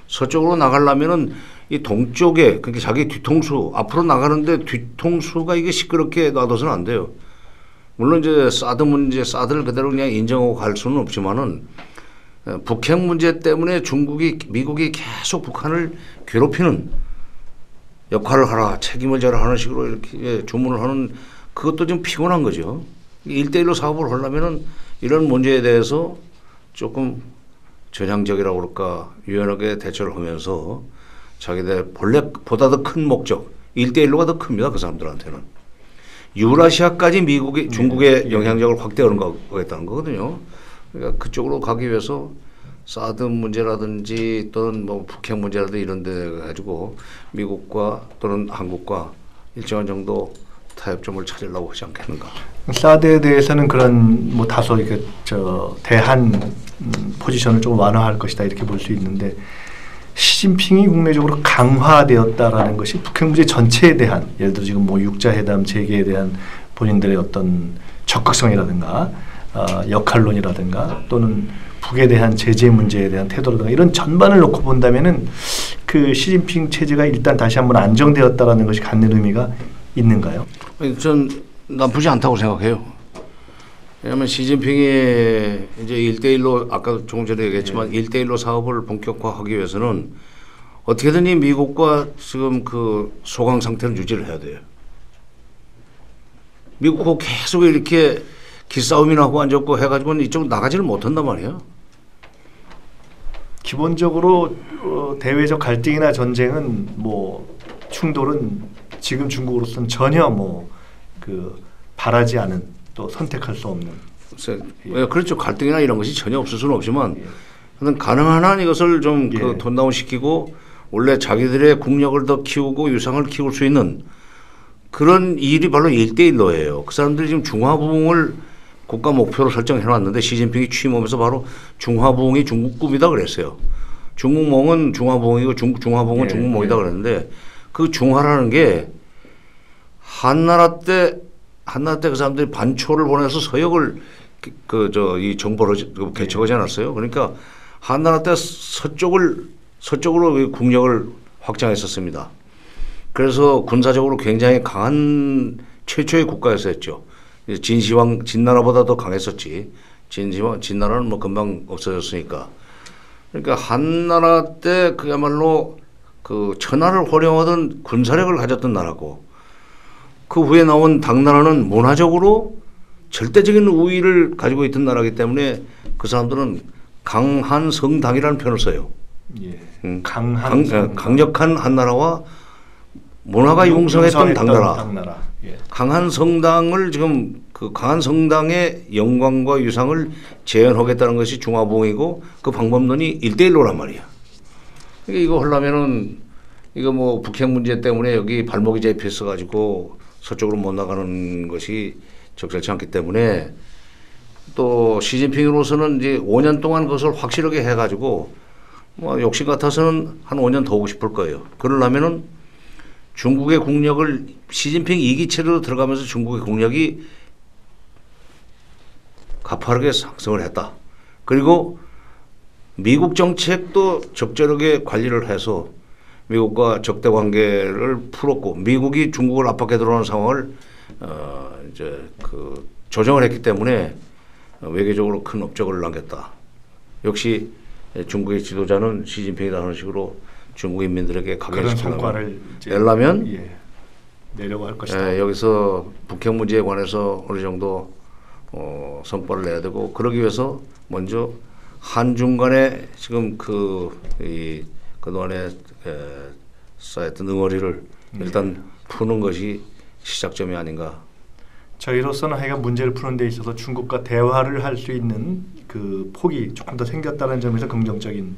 서쪽으로 나가려면은 이 동쪽에 그러니까 자기 뒤통수 앞으로 나가는데 뒤통수가 이게 시끄럽게 놔둬서는 안 돼요. 물론 이제 사드 문제, 사드를 그대로 그냥 인정하고 갈 수는 없지만은 북핵 문제 때문에 미국이 계속 북한을 괴롭히는 역할을 하라, 책임을 져라 하는 식으로 이렇게 주문을 하는 그것도 좀 피곤한 거죠. 1대1로 사업을 하려면은 이런 문제에 대해서 조금 전향적이라고 그럴까 유연하게 대처를 하면서 자기들 본래 보다 더 큰 목적 1대1로가 더 큽니다. 그 사람들한테는. 유라시아까지 미국이 중국의 영향력을 확대하는 거겠다는 거거든요. 그러니까 그쪽으로 가기 위해서 사드 문제라든지 또는 뭐 북핵 문제라든지 이런 데 가지고 미국과 또는 한국과 일정한 정도 타협점을 찾으려고 하지 않겠는가. 사드에 대해서는 그런 뭐 다소 이렇게 대한 포지션을 좀 완화할 것이다 이렇게 볼 수 있는데 시진핑이 국내적으로 강화되었다라는 것이 북핵 문제 전체에 대한 예를 들어 지금 뭐 육자회담 재개에 대한 본인들의 어떤 적극성이라든가 역할론이라든가 또는 북에 대한 제재 문제에 대한 태도라든가 이런 전반을 놓고 본다면은 그 시진핑 체제가 일단 다시 한번 안정되었다라는 것이 갖는 의미가 있는가요? 전 나쁘지 않다고 생각해요. 왜냐하면 시진핑이 이제 1대1로 아까 조금 전에 얘기했지만 1대1로 사업을 본격화하기 위해서는 어떻게든 이 미국과 지금 그 소강 상태를 유지를 해야 돼요. 미국하고 계속 이렇게 기싸움이나 하고 앉았고 해가지고는 이쪽으로 나가지를 못한단 말이에요. 기본적으로 대외적 갈등이나 전쟁은 뭐 충돌은 지금 중국으로서는 전혀 뭐 그 바라지 않은 또 선택할 수 없는. 그렇죠. 갈등이나 이런 것이 전혀 없을 수는 없지만 가능한 한 이것을 좀 그 톤다운 시키고 원래 자기들의 국력을 더 키우고 유상을 키울 수 있는 그런 일이 바로 1대1로예요. 그 사람들이 지금 중화부흥을 국가 목표로 설정해 놨는데 시진핑이 취임하면서 바로 중화부흥이 중국 꿈이다 그랬어요. 중국몽은 중화부흥이고 중화부흥은 중국몽이다 그랬는데 그 중화라는 게 한나라 때 그 사람들이 반초를 보내서 서역을 이 정보를 개척하지 않았어요. 그러니까 한나라 때 서쪽으로 국력을 확장했었습니다. 그래서 군사적으로 굉장히 강한 최초의 국가였었죠. 진시황 진나라보다 더 강했었지. 진나라는 뭐 금방 없어졌으니까. 그러니까 한나라 때 그야말로 그 천하를 호령하던 군사력을 가졌던 나라고 그 후에 나온 당나라는 문화적으로 절대적인 우위를 가지고 있던 나라이기 때문에 그 사람들은 강한 성당이라는 표현을 써요. 강력한 한나라와 문화가 융성했던 당나라. 강한 성당을 지금 그 강한 성당의 영광과 유상을 재현하겠다는 것이 중화부흥이고 그 방법론이 1대1로란 말이야. 그러니까 이거 하려면은 이거 뭐 북핵 문제 때문에 여기 발목이 잡혀서 가지고 서쪽으로 못 나가는 것이 적절치 않기 때문에 또 시진핑으로서는 이제 5년 동안 그것을 확실하게 해가지고 뭐 욕심 같아서는 한 5년 더 오고 싶을 거예요. 그러려면은 중국의 국력을 시진핑 2기 체제로 들어가면서 중국의 국력이 가파르게 상승을 했다. 그리고 미국 정책도 적절하게 관리를 해서 미국과 적대 관계를 풀었고 미국이 중국을 압박해 들어오는 상황을 이제 그 조정을 했기 때문에 외교적으로 큰 업적을 남겼다. 역시 중국의 지도자는 시진핑이라는 식으로 중국 인민들에게 그런 성과를 내려면 내려고 할 것이다. 여기서 북핵 문제에 관해서 어느 정도 성과를 내야 되고 그러기 위해서 먼저 한중 간에 지금 그동안에 쌓였던 응어리를 일단 푸는 것이 시작점이 아닌가. 저희로서는 하여간 문제를 푸는 데 있어서 중국과 대화를 할 수 있는 그 폭이 조금 더 생겼다는 점에서 긍정적인.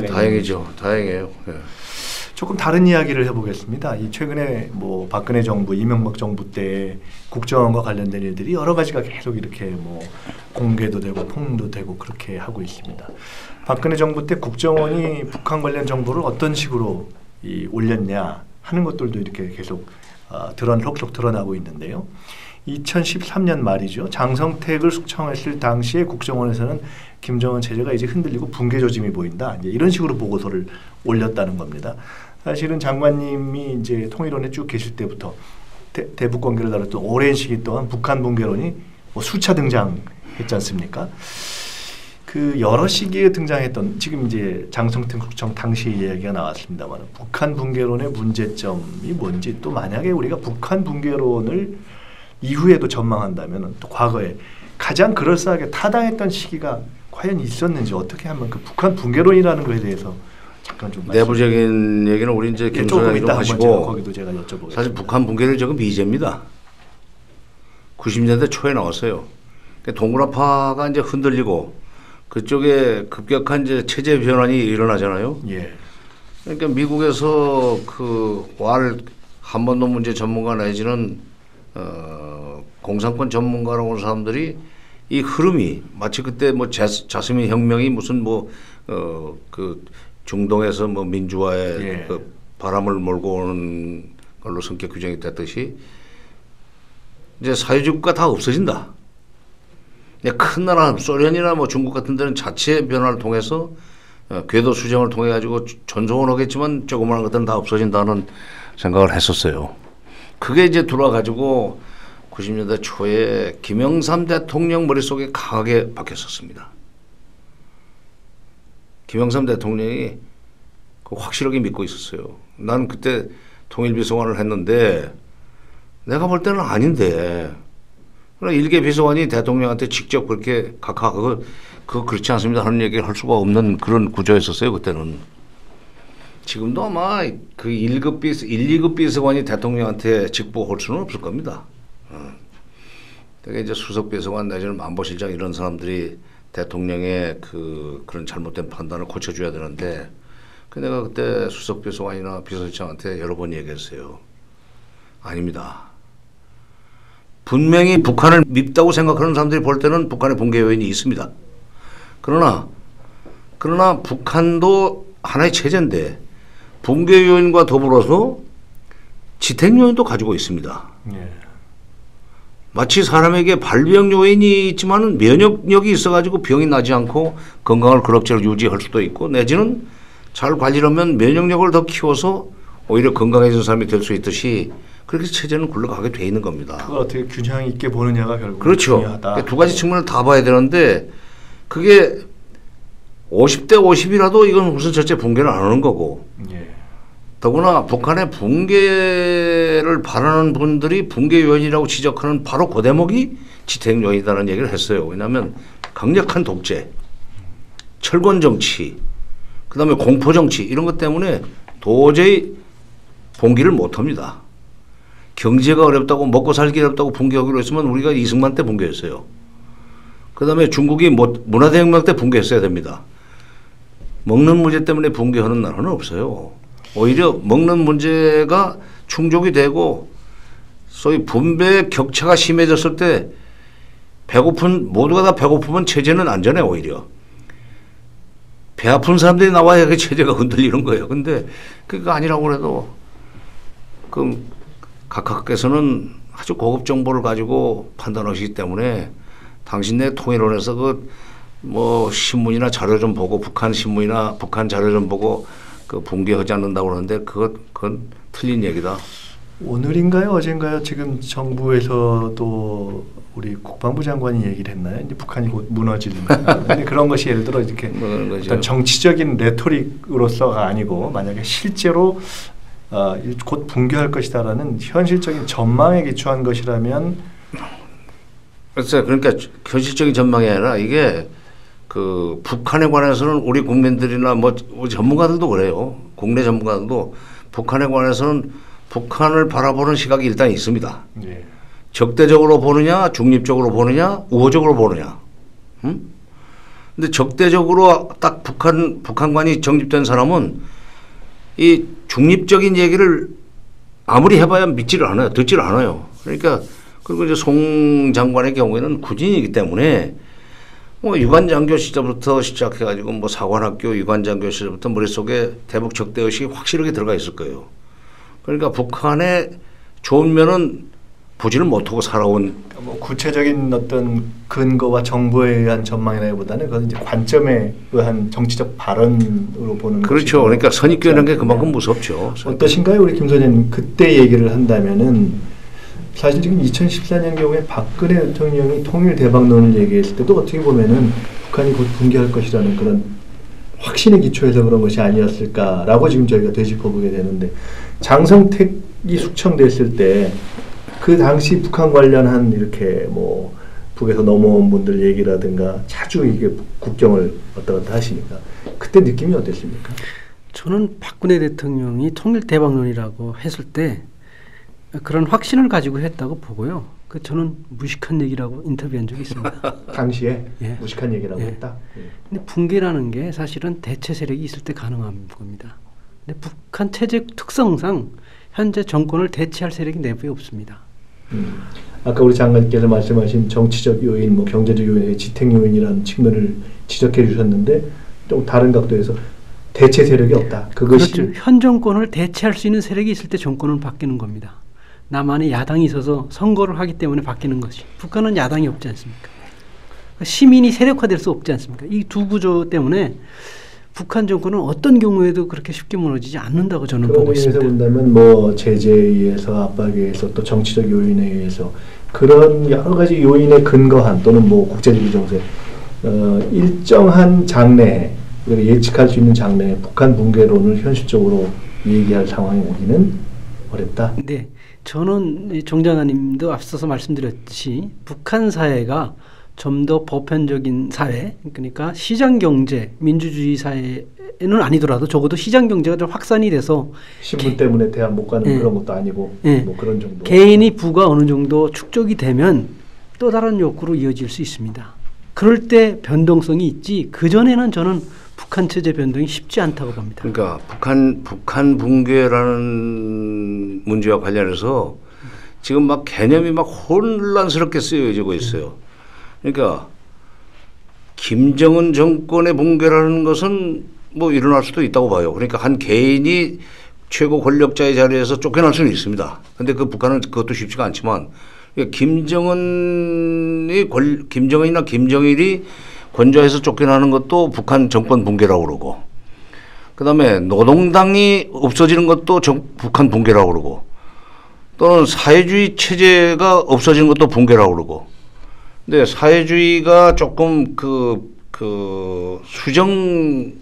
다행이죠. 다행이에요. 조금 다른 이야기를 해보겠습니다. 이 최근에 뭐 박근혜 정부, 이명박 정부 때 국정원과 관련된 일들이 여러 가지가 계속 이렇게 뭐 공개도 되고 폭로도 되고 그렇게 하고 있습니다. 박근혜 정부 때 국정원이 북한 관련 정보를 어떤 식으로 올렸냐 하는 것들도 이렇게 계속 속속 드러나고 있는데요. 2013년 말이죠. 장성택을 숙청했을 당시에 국정원에서는 김정은 체제가 이제 흔들리고 붕괴 조짐이 보인다. 이제 이런 식으로 보고서를 올렸다는 겁니다. 사실은 장관님이 이제 통일원에 쭉 계실 때부터 대북 관계를 다뤘던 오랜 시기 동안 북한 붕괴론이 뭐 수차 등장했지 않습니까? 그 여러 시기에 등장했던 지금 이제 장성택 국정 당시 이야기가 나왔습니다만 북한 붕괴론의 문제점이 뭔지 또 만약에 우리가 북한 붕괴론을 이후에도 전망한다면 또 과거에 가장 그럴싸하게 타당했던 시기가 과연 있었는지 어떻게 하면 그 북한 붕괴론이라는 것에 대해서 잠깐 좀 내부적인 얘기는 우리 이제 김소장이 좀 하시고 거기도 제가 여쭤보겠습니다. 사실 북한 붕괴를 적은 미제입니다. 90년대 초에 나왔어요. 동굴압파가 이제 흔들리고 그쪽에 급격한 이제 체제 변환이 일어나잖아요. 예. 그러니까 미국에서 그 왈 한반도 문제 전문가 내지는 공산권 전문가라고 하는 사람들이 이 흐름이 마치 그때 뭐 자스민 혁명이 무슨 그 중동에서 뭐 민주화에 예. 그 바람을 몰고 오는 걸로 성격 규정이 됐듯이 이제 사회주의가 다 없어진다. 큰 나라 소련이나 뭐 중국 같은 데는 자체 변화를 통해서 궤도 수정을 통해 가지고 전송을 하겠지만 조그마한 것들은 다 없어진다는 생각을 했었어요. 그게 이제 들어와가지고 90년대 초에 김영삼 대통령 머릿속에 강하게 박혔었습니다. 김영삼 대통령이 확실하게 믿고 있었어요. 난 그때 통일비서관을 했는데 내가 볼 때는 아닌데 일개 비서관이 대통령한테 직접 그렇게 각하 그거 그렇지 않습니다 하는 얘기를 할 수가 없는 그런 구조였었어요. 그때는. 지금도 아마 그 1, 2급 비서관이 대통령한테 직보할 수는 없을 겁니다. 되게 이제 수석비서관 내지는 안보실장 이런 사람들이 대통령의 그런 잘못된 판단을 고쳐줘야 되는데 내가 그때 수석비서관이나 비서실장한테 여러 번 얘기했어요. 아닙니다. 분명히 북한을 밉다고 생각하는 사람들이 볼 때는 북한의 붕괴 요인이 있습니다. 그러나 북한도 하나의 체제인데 붕괴 요인과 더불어서 지탱 요인도 가지고 있습니다. 예. 마치 사람에게 발병 요인이 있지만 면역력이 있어가지고 병이 나지 않고 건강을 그럭저럭 유지할 수도 있고 내지는 잘 관리하면 면역력을 더 키워서 오히려 건강해진 사람이 될 수 있듯이 그렇게 체제는 굴러가게 돼 있는 겁니다. 그걸 어떻게 균형 있게 보느냐가 결국 그렇죠. 중요하다. 두 가지 측면을 다 봐야 되는데 그게 50대 50이라도 이건 무슨 절대 붕괴를 안 하는 거고 예. 더구나 북한의 붕괴를 바라는 분들이 붕괴 요인이라고 지적하는 바로 그 대목이 지탱 요인이라는 얘기를 했어요. 왜냐하면 강력한 독재, 철권 정치, 그다음에 공포 정치 이런 것 때문에 도저히 봉기를 못합니다. 경제가 어렵다고 먹고 살기 어렵다고 붕괴하기로 했으면 우리가 이승만 때 붕괴했어요. 그다음에 중국이 문화대혁명 때 붕괴했어야 됩니다. 먹는 문제 때문에 붕괴하는 나라는 없어요. 오히려 먹는 문제가 충족이 되고 소위 분배 격차가 심해졌을 때 모두가 다 배고프면 체제는 안전해. 오히려 배 아픈 사람들이 나와야 그 체제가 흔들리는 거예요. 근데 그게 아니라고 해도 각하께서는 아주 고급 정보를 가지고 판단하시기 때문에 당신네 통일원에서 신문이나 자료 좀 보고 북한 신문이나 북한 자료 좀 보고 붕괴하지 않는다고 그러는데 그건 틀린 얘기다. 오늘인가요? 어젠가요? 지금 정부에서도 우리 국방부 장관이 얘기를 했나요? 이제 북한이 곧 무너진다. 근데 그런 것이 예를 들어 이렇게 어떤 정치적인 레토릭으로서가 아니고 만약에 실제로 곧 붕괴할 것이다라는 현실적인 전망에 기초한 것이라면 글쎄 그러니까 현실적인 전망이 아니라 이게 북한에 관해서는 우리 국민들이나 우리 전문가들도 그래요. 국내 전문가들도 북한에 관해서는 북한을 바라보는 시각이 일단 있습니다. 예. 적대적으로 보느냐, 중립적으로 보느냐, 우호적으로 보느냐. 근데 적대적으로 딱 북한관이 정립된 사람은 이 중립적인 얘기를 아무리 해봐야 믿지를 않아요. 듣지를 않아요. 그러니까 그리고 이제 송 장관의 경우에는 군인이기 때문에 유관장교 시절부터 시작해가지고 사관학교 유관장교 시절부터 머릿속에 대북 적대 의식이 확실하게 들어가 있을 거예요. 그러니까 북한의 좋은 면은 보지를 못하고 살아온 구체적인 어떤 근거와 정보에 의한 전망이라기보다는 그건 이제 관점에 의한 정치적 발언으로 보는 그렇죠. 그러니까 선입견이라는 게 그만큼 무섭죠. 어떠신가요, 우리 김 소장님? 그때 얘기를 한다면은 사실 지금 2014년 경우에 박근혜 대통령이 통일 대박론을 얘기했을 때도 어떻게 보면은 북한이 곧 붕괴할 것이라는 그런 확신의 기초에서 그런 것이 아니었을까라고 지금 저희가 되짚어보게 되는데 장성택이 숙청됐을 때 그 당시 북한 관련한 이렇게 북에서 넘어온 분들 얘기라든가 자주 이게 국경을 왔다 갔다 하시니까 그때 느낌이 어땠습니까? 저는 박근혜 대통령이 통일 대박론이라고 했을 때 그런 확신을 가지고 했다고 보고요. 저는 무식한 얘기라고 인터뷰한 적이 있습니다. 당시에 예. 무식한 얘기라고 예. 했다. 예. 근데 붕괴라는 게 사실은 대체 세력이 있을 때 가능한 겁니다. 근데 북한 체제 특성상 현재 정권을 대체할 세력이 내부에 없습니다. 아까 우리 장관께서 말씀하신 정치적 요인, 뭐 경제적 요인, 지탱 요인이라는 측면을 지적해 주셨는데 좀 다른 각도에서 대체 세력이 없다. 그것이 그렇죠. 현 정권을 대체할 수 있는 세력이 있을 때 정권은 바뀌는 겁니다. 남한에 야당이 있어서 선거를 하기 때문에 바뀌는 것이. 북한은 야당이 없지 않습니까? 시민이 세력화될 수 없지 않습니까? 이 두 구조 때문에 북한 정권은 어떤 경우에도 그렇게 쉽게 무너지지 않는다고 저는 보고 있습니다. 그런 의미에서 본다면 뭐 제재에 의해서 압박에 의해서 또 정치적 요인에 의해서 그런 여러 가지 요인에 근거한 또는 뭐 국제적 정세 일정한 장래에 예측할 수 있는 장래에 북한 붕괴론을 현실적으로 얘기할 상황이 오기는 어렵다. 네, 저는 정 장관님도 앞서서 말씀드렸듯이 북한 사회가 좀 더 보편적인 사회, 그러니까 시장 경제, 민주주의 사회는 아니더라도 적어도 시장 경제가 좀 확산이 돼서 신분 때문에 대학 못 가는 그런 것도 아니고 뭐 그런 정도. 개인이 부가 어느 정도 축적이 되면 또 다른 욕구로 이어질 수 있습니다. 그럴 때 변동성이 있지 그 전에는 저는 북한 체제 변동이 쉽지 않다고 봅니다. 그러니까 북한 붕괴라는 문제와 관련해서 지금 막 개념이 막 혼란스럽게 쓰여지고 있어요. 그러니까 김정은 정권의 붕괴라는 것은 뭐 일어날 수도 있다고 봐요. 그러니까 한 개인이 최고 권력자의 자리에서 쫓겨날 수는 있습니다. 그런데 북한은 그것도 쉽지가 않지만 김정은이나 김정일이 권좌에서 쫓겨나는 것도 북한 정권 붕괴라고 그러고, 그다음에 노동당이 없어지는 것도 북한 붕괴라고 그러고, 또는 사회주의 체제가 없어지는 것도 붕괴라고 그러고. 근데 사회주의가 조금 수정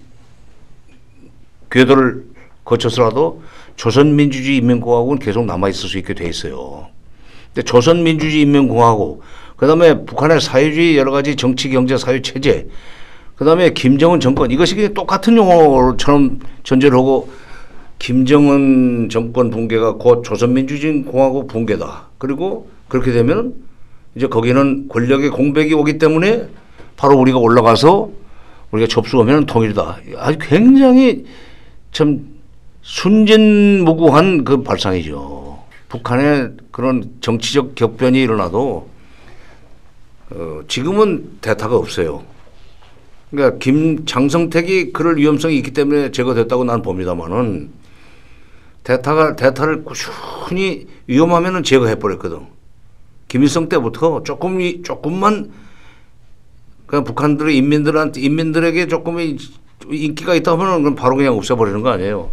궤도를 거쳐서라도 조선민주주의 인민공화국은 계속 남아있을 수 있게 돼 있어요. 근데 조선민주주의 인민공화국, 그 다음에 북한의 사회주의 여러 가지 정치, 경제, 사회 체제, 그 다음에 김정은 정권, 이것이 그냥 똑같은 용어처럼 전제를 하고 김정은 정권 붕괴가 곧 조선민주주의 공화국 붕괴다. 그리고 그렇게 되면 이제 거기는 권력의 공백이 오기 때문에 바로 우리가 올라가서 우리가 접수하면 통일이다. 아주 굉장히 참 순진무구한 그 발상이죠. 북한의 그런 정치적 격변이 일어나도 지금은 대타가 없어요. 그러니까 장성택이 그럴 위험성이 있기 때문에 제거됐다고 나는 봅니다만은 대타를 꾸준히 위험하면은 제거해버렸거든. 김일성 때부터 조금만 그냥 북한들의 인민들에게 조금의 인기가 있다 하면은 그럼 바로 그냥 없애버리는 거 아니에요.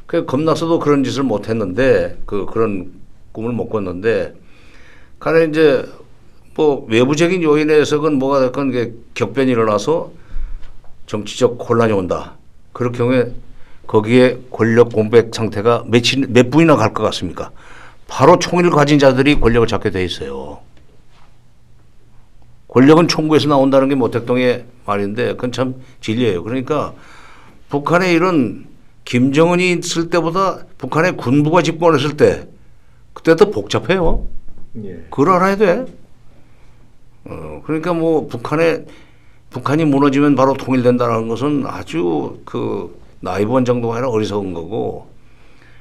그 겁나서도 그런 짓을 못 했는데 그런 꿈을 못 꿨는데 간에 이제 뭐 외부적인 요인에 의해서건 뭐가 됐건 게 격변이 일어나서 정치적 혼란이 온다. 그럴 경우에 거기에 권력 공백 상태가 몇 분이나 갈 것 같습니까? 바로 총리를 가진 자들이 권력을 잡게 돼 있어요. 권력은 총구에서 나온다는 게 모택동의 말인데 그건 참 진리예요. 그러니까 북한의 이런 김정은이 있을 때보다 북한의 군부가 집권했을 때 그때 더 복잡해요. 예. 그걸 알아야 돼. 그러니까 뭐 북한이 무너지면 바로 통일된다는 것은 아주 나이브한 정도가 아니라 어리석은 거고,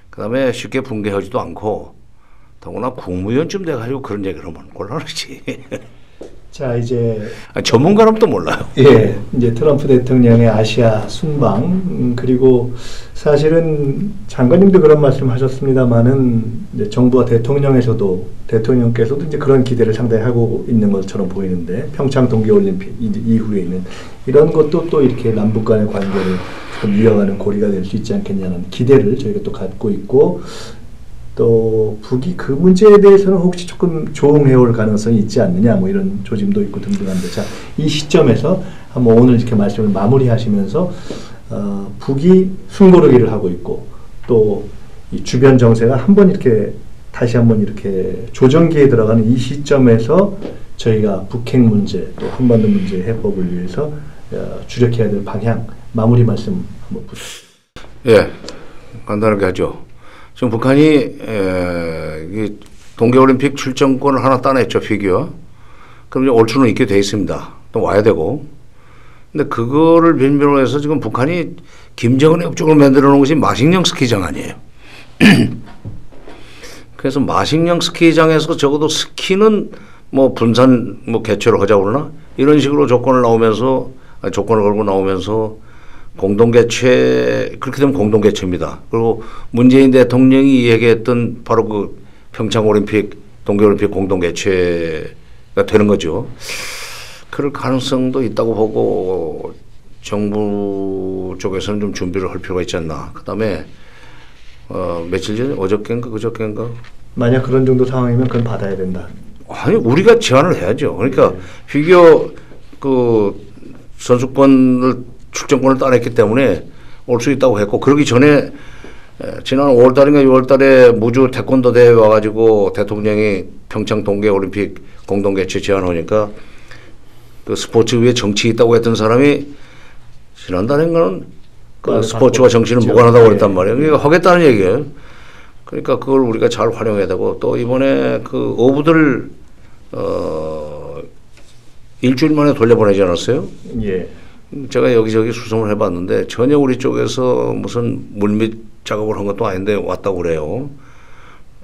그다음에 쉽게 붕괴하지도 않고, 더구나 국무위원쯤 돼가지고 그런 얘기를 하면 곤란하지. 자, 이제 전문가라면 또 몰라요. 예, 이제 트럼프 대통령의 아시아 순방, 그리고 사실은 장관님도 그런 말씀하셨습니다만은 이제 정부와 대통령께서도 이제 그런 기대를 상당히 하고 있는 것처럼 보이는데, 평창 동계올림픽 이후에는 이런 것도 또 이렇게 남북 간의 관계를 좀 이어가는 고리가 될 수 있지 않겠냐는 기대를 저희가 또 갖고 있고, 또 북이 그 문제에 대해서는 혹시 조금 조응해올 가능성이 있지 않느냐, 뭐 이런 조짐도 있고 등등한데, 자, 이 시점에서 한번 오늘 이렇게 말씀을 마무리하시면서 북이 숨고르기를 하고 있고 또 이 주변 정세가 다시 한번 이렇게 조정기에 들어가는 이 시점에서 저희가 북핵 문제 또 한반도 문제 해법을 위해서 주력해야 될 방향, 마무리 말씀 한번 부탁드립니다. 예, 간단하게 하죠. 지금 북한이 이 동계올림픽 출전권을 하나 따냈죠, 피규어. 그럼 이제 올 수는 있게 돼 있습니다. 또 와야 되고. 근데 그거를 빌미로 해서 지금 북한이 김정은의 업적을 만들어 놓은 것이 마식령 스키장 아니에요. 그래서 마식령 스키장에서 적어도 스키는 뭐 분산 뭐 개최를 하자고 그러나 이런 식으로 조건을 걸고 나오면서 공동 개최, 그렇게 되면 공동 개최입니다. 그리고 문재인 대통령이 얘기했던 바로 그 평창 올림픽, 동계올림픽 공동 개최가 되는 거죠. 그럴 가능성도 있다고 보고 정부 쪽에서는 좀 준비를 할 필요가 있지 않나. 그다음에 며칠 전에 어저께인가 그저께인가 만약 그런 정도 상황이면 그건 받아야 된다. 아니 우리가 제안을 해야죠. 그러니까 피겨 그 선수권을 출전권을 따냈기 때문에 올 수 있다고 했고 그러기 전에 지난 5월달인가 6월달에 무주 태권도 대회 와가지고 대통령이 평창 동계올림픽 공동 개최 제안하니까 그 스포츠 위에 정치 있다고 했던 사람이 지난달인가는 그 스포츠와 정치는 무관하다고 그랬단 말이에요. 그러니까 하겠다는 얘기예요. 그러니까 그걸 우리가 잘 활용해야 되고 또 이번에 그 어부들 일주일 만에 돌려보내지 않았어요? 예. 제가 여기저기 수송을 해봤는데 전혀 우리 쪽에서 무슨 물밑 작업을 한 것도 아닌데 왔다고 그래요.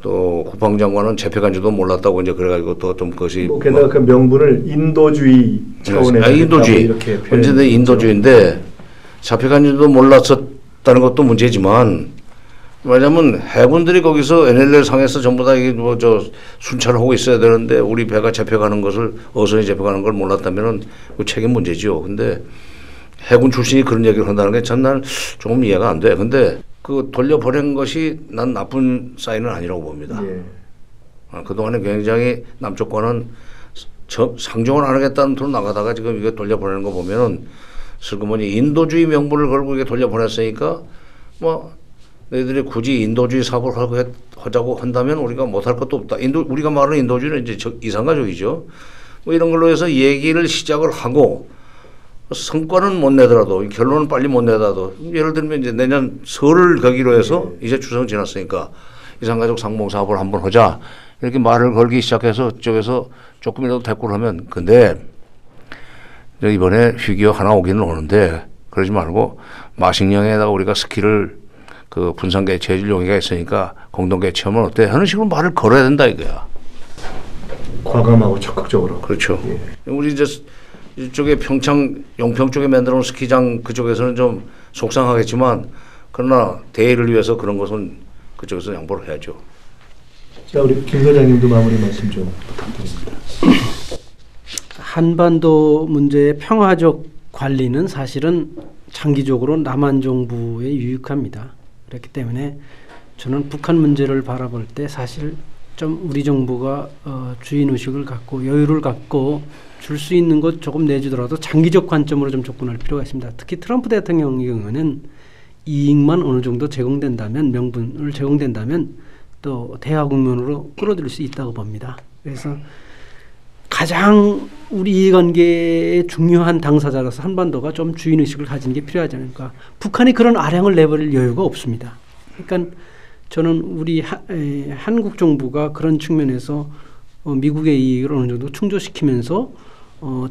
또 국방장관은 재패간지도 몰랐다고 이제 그래가지고 또 좀 그것이 뭐 게다가 그 명분을 인도주의 차원에서 인도주의 이렇게 언제든 인도주의인데 잡혀간지도 몰랐었다는 것도 문제지만 왜냐하면 해군들이 거기서 NLL 상에서 전부 다 이게 뭐 저 순찰을 하고 있어야 되는데 우리 배가 잡혀가는 것을 어선이 잡혀가는 걸 몰랐다면은 그 책임 문제죠. 근데 해군 출신이 그런 얘기를 한다는 게 참 난 조금 이해가 안 돼. 근데 그 돌려보낸 것이 난 나쁜 사인은 아니라고 봅니다. 예. 그동안에 굉장히 남쪽과는 상종을 안 하겠다는 돈으로 나가다가 지금 이거 돌려보내는 거 보면은 슬그머니 인도주의 명분을 걸고 이게 돌려보냈으니까 뭐 너희들이 굳이 인도주의 사업을 하자고 한다면 우리가 못할 것도 없다. 우리가 말하는 인도주의는 이제 이산가족이죠. 뭐 이런 걸로 해서 얘기를 시작을 하고 성과는 못 내더라도 결론은 빨리 못 내더라도 예를 들면 이제 내년 설을 계기로 해서 이제 추석 지났으니까 이산가족 상봉 사업을 한번 하자 이렇게 말을 걸기 시작해서 쪽에서 조금이라도 대꾸를 하면 근데 이번에 피규어 하나 오기는 오는데 그러지 말고 마식령에다가 우리가 스키를 그 분산 개최해줄 용의가 있으니까 공동 개최하면 어때 하는 식으로 말을 걸어야 된다 이거야. 과감하고 적극적으로. 그렇죠. 예. 우리 이제 이쪽에 평창 용평 쪽에 만들어놓은 스키장 그쪽에서는 좀 속상하겠지만 그러나 대의를 위해서 그런 것은 그쪽에서 양보를 해야죠. 자 우리 김 소장님도 마무리 말씀 좀 부탁드립니다. 한반도 문제의 평화적 관리는 사실은 장기적으로 남한 정부에 유익합니다. 그렇기 때문에 저는 북한 문제를 바라볼 때 사실 좀 우리 정부가 주인의식을 갖고 여유를 갖고 줄 수 있는 것 조금 내주더라도 장기적 관점으로 좀 접근할 필요가 있습니다. 특히 트럼프 대통령의 경우는 이익만 어느 정도 제공된다면 명분을 제공된다면 또 대화 국면으로 끌어들일 수 있다고 봅니다. 그래서 가장 우리 이해관계의 중요한 당사자로서 한반도가 좀 주인의식을 가지는 게 필요하지 않을까. 북한이 그런 아량을 내버릴 여유가 없습니다. 그러니까 저는 우리 한국 정부가 그런 측면에서 미국의 이익을 어느 정도 충족시키면서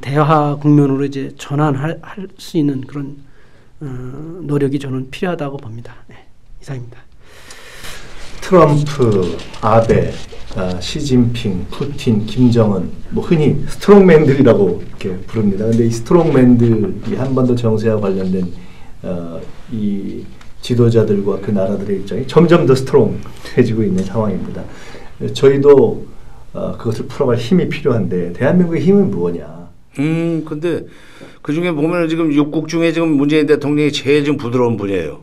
대화 국면으로 이제 전환할 수 있는 그런 노력이 저는 필요하다고 봅니다. 네, 이상입니다. 트럼프, 아베, 시진핑, 푸틴, 김정은 뭐 흔히 스트롱맨들이라고 이렇게 부릅니다. 근데 이 스트롱맨들이 한반도 정세와 관련된 이 지도자들과 그 나라들의 입장이 점점 더 스트롱해지고 있는 상황입니다. 저희도 그것을 풀어갈 힘이 필요한데 대한민국의 힘은 뭐냐? 근데 그 중에 보면 지금 6국 중에 지금 문재인 대통령이 제일 좀 부드러운 분이에요.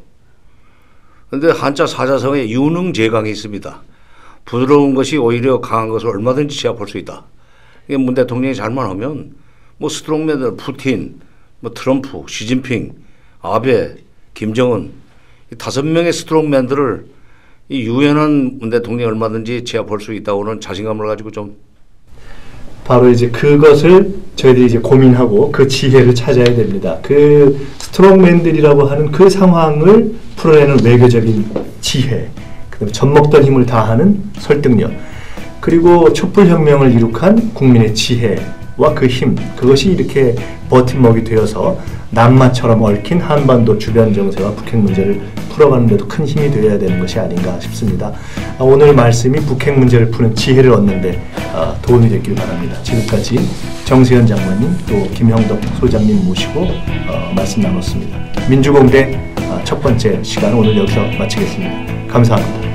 그런데 한자 사자성에 유능제강이 있습니다. 부드러운 것이 오히려 강한 것을 얼마든지 제압할 수 있다. 이게 문 대통령이 잘만 하면 뭐 스트롱맨들 푸틴, 뭐 트럼프, 시진핑, 아베, 김정은 이 5명의 스트롱맨들을 이 유연한 문 대통령이 얼마든지 제압할 수 있다고는 자신감을 가지고 좀 바로 이제 그것을 저희들이 이제 고민하고 그 지혜를 찾아야 됩니다. 그 스트롱맨들이라고 하는 그 상황을 풀어내는 외교적인 지혜, 그다음에 젖먹던 힘을 다하는 설득력, 그리고 촛불혁명을 이룩한 국민의 지혜와 그 힘, 그것이 이렇게 버팀목이 되어서 남마처럼 얽힌 한반도 주변 정세와 북핵 문제를 풀어가는 데도 큰 힘이 되어야 되는 것이 아닌가 싶습니다. 오늘 말씀이 북핵 문제를 푸는 지혜를 얻는 데 도움이 됐길 바랍니다. 지금까지 정세현 장관님 또 김형덕 소장님 모시고 말씀 나눴습니다. 민주공대 첫 번째 시간 오늘 여기서 마치겠습니다. 감사합니다.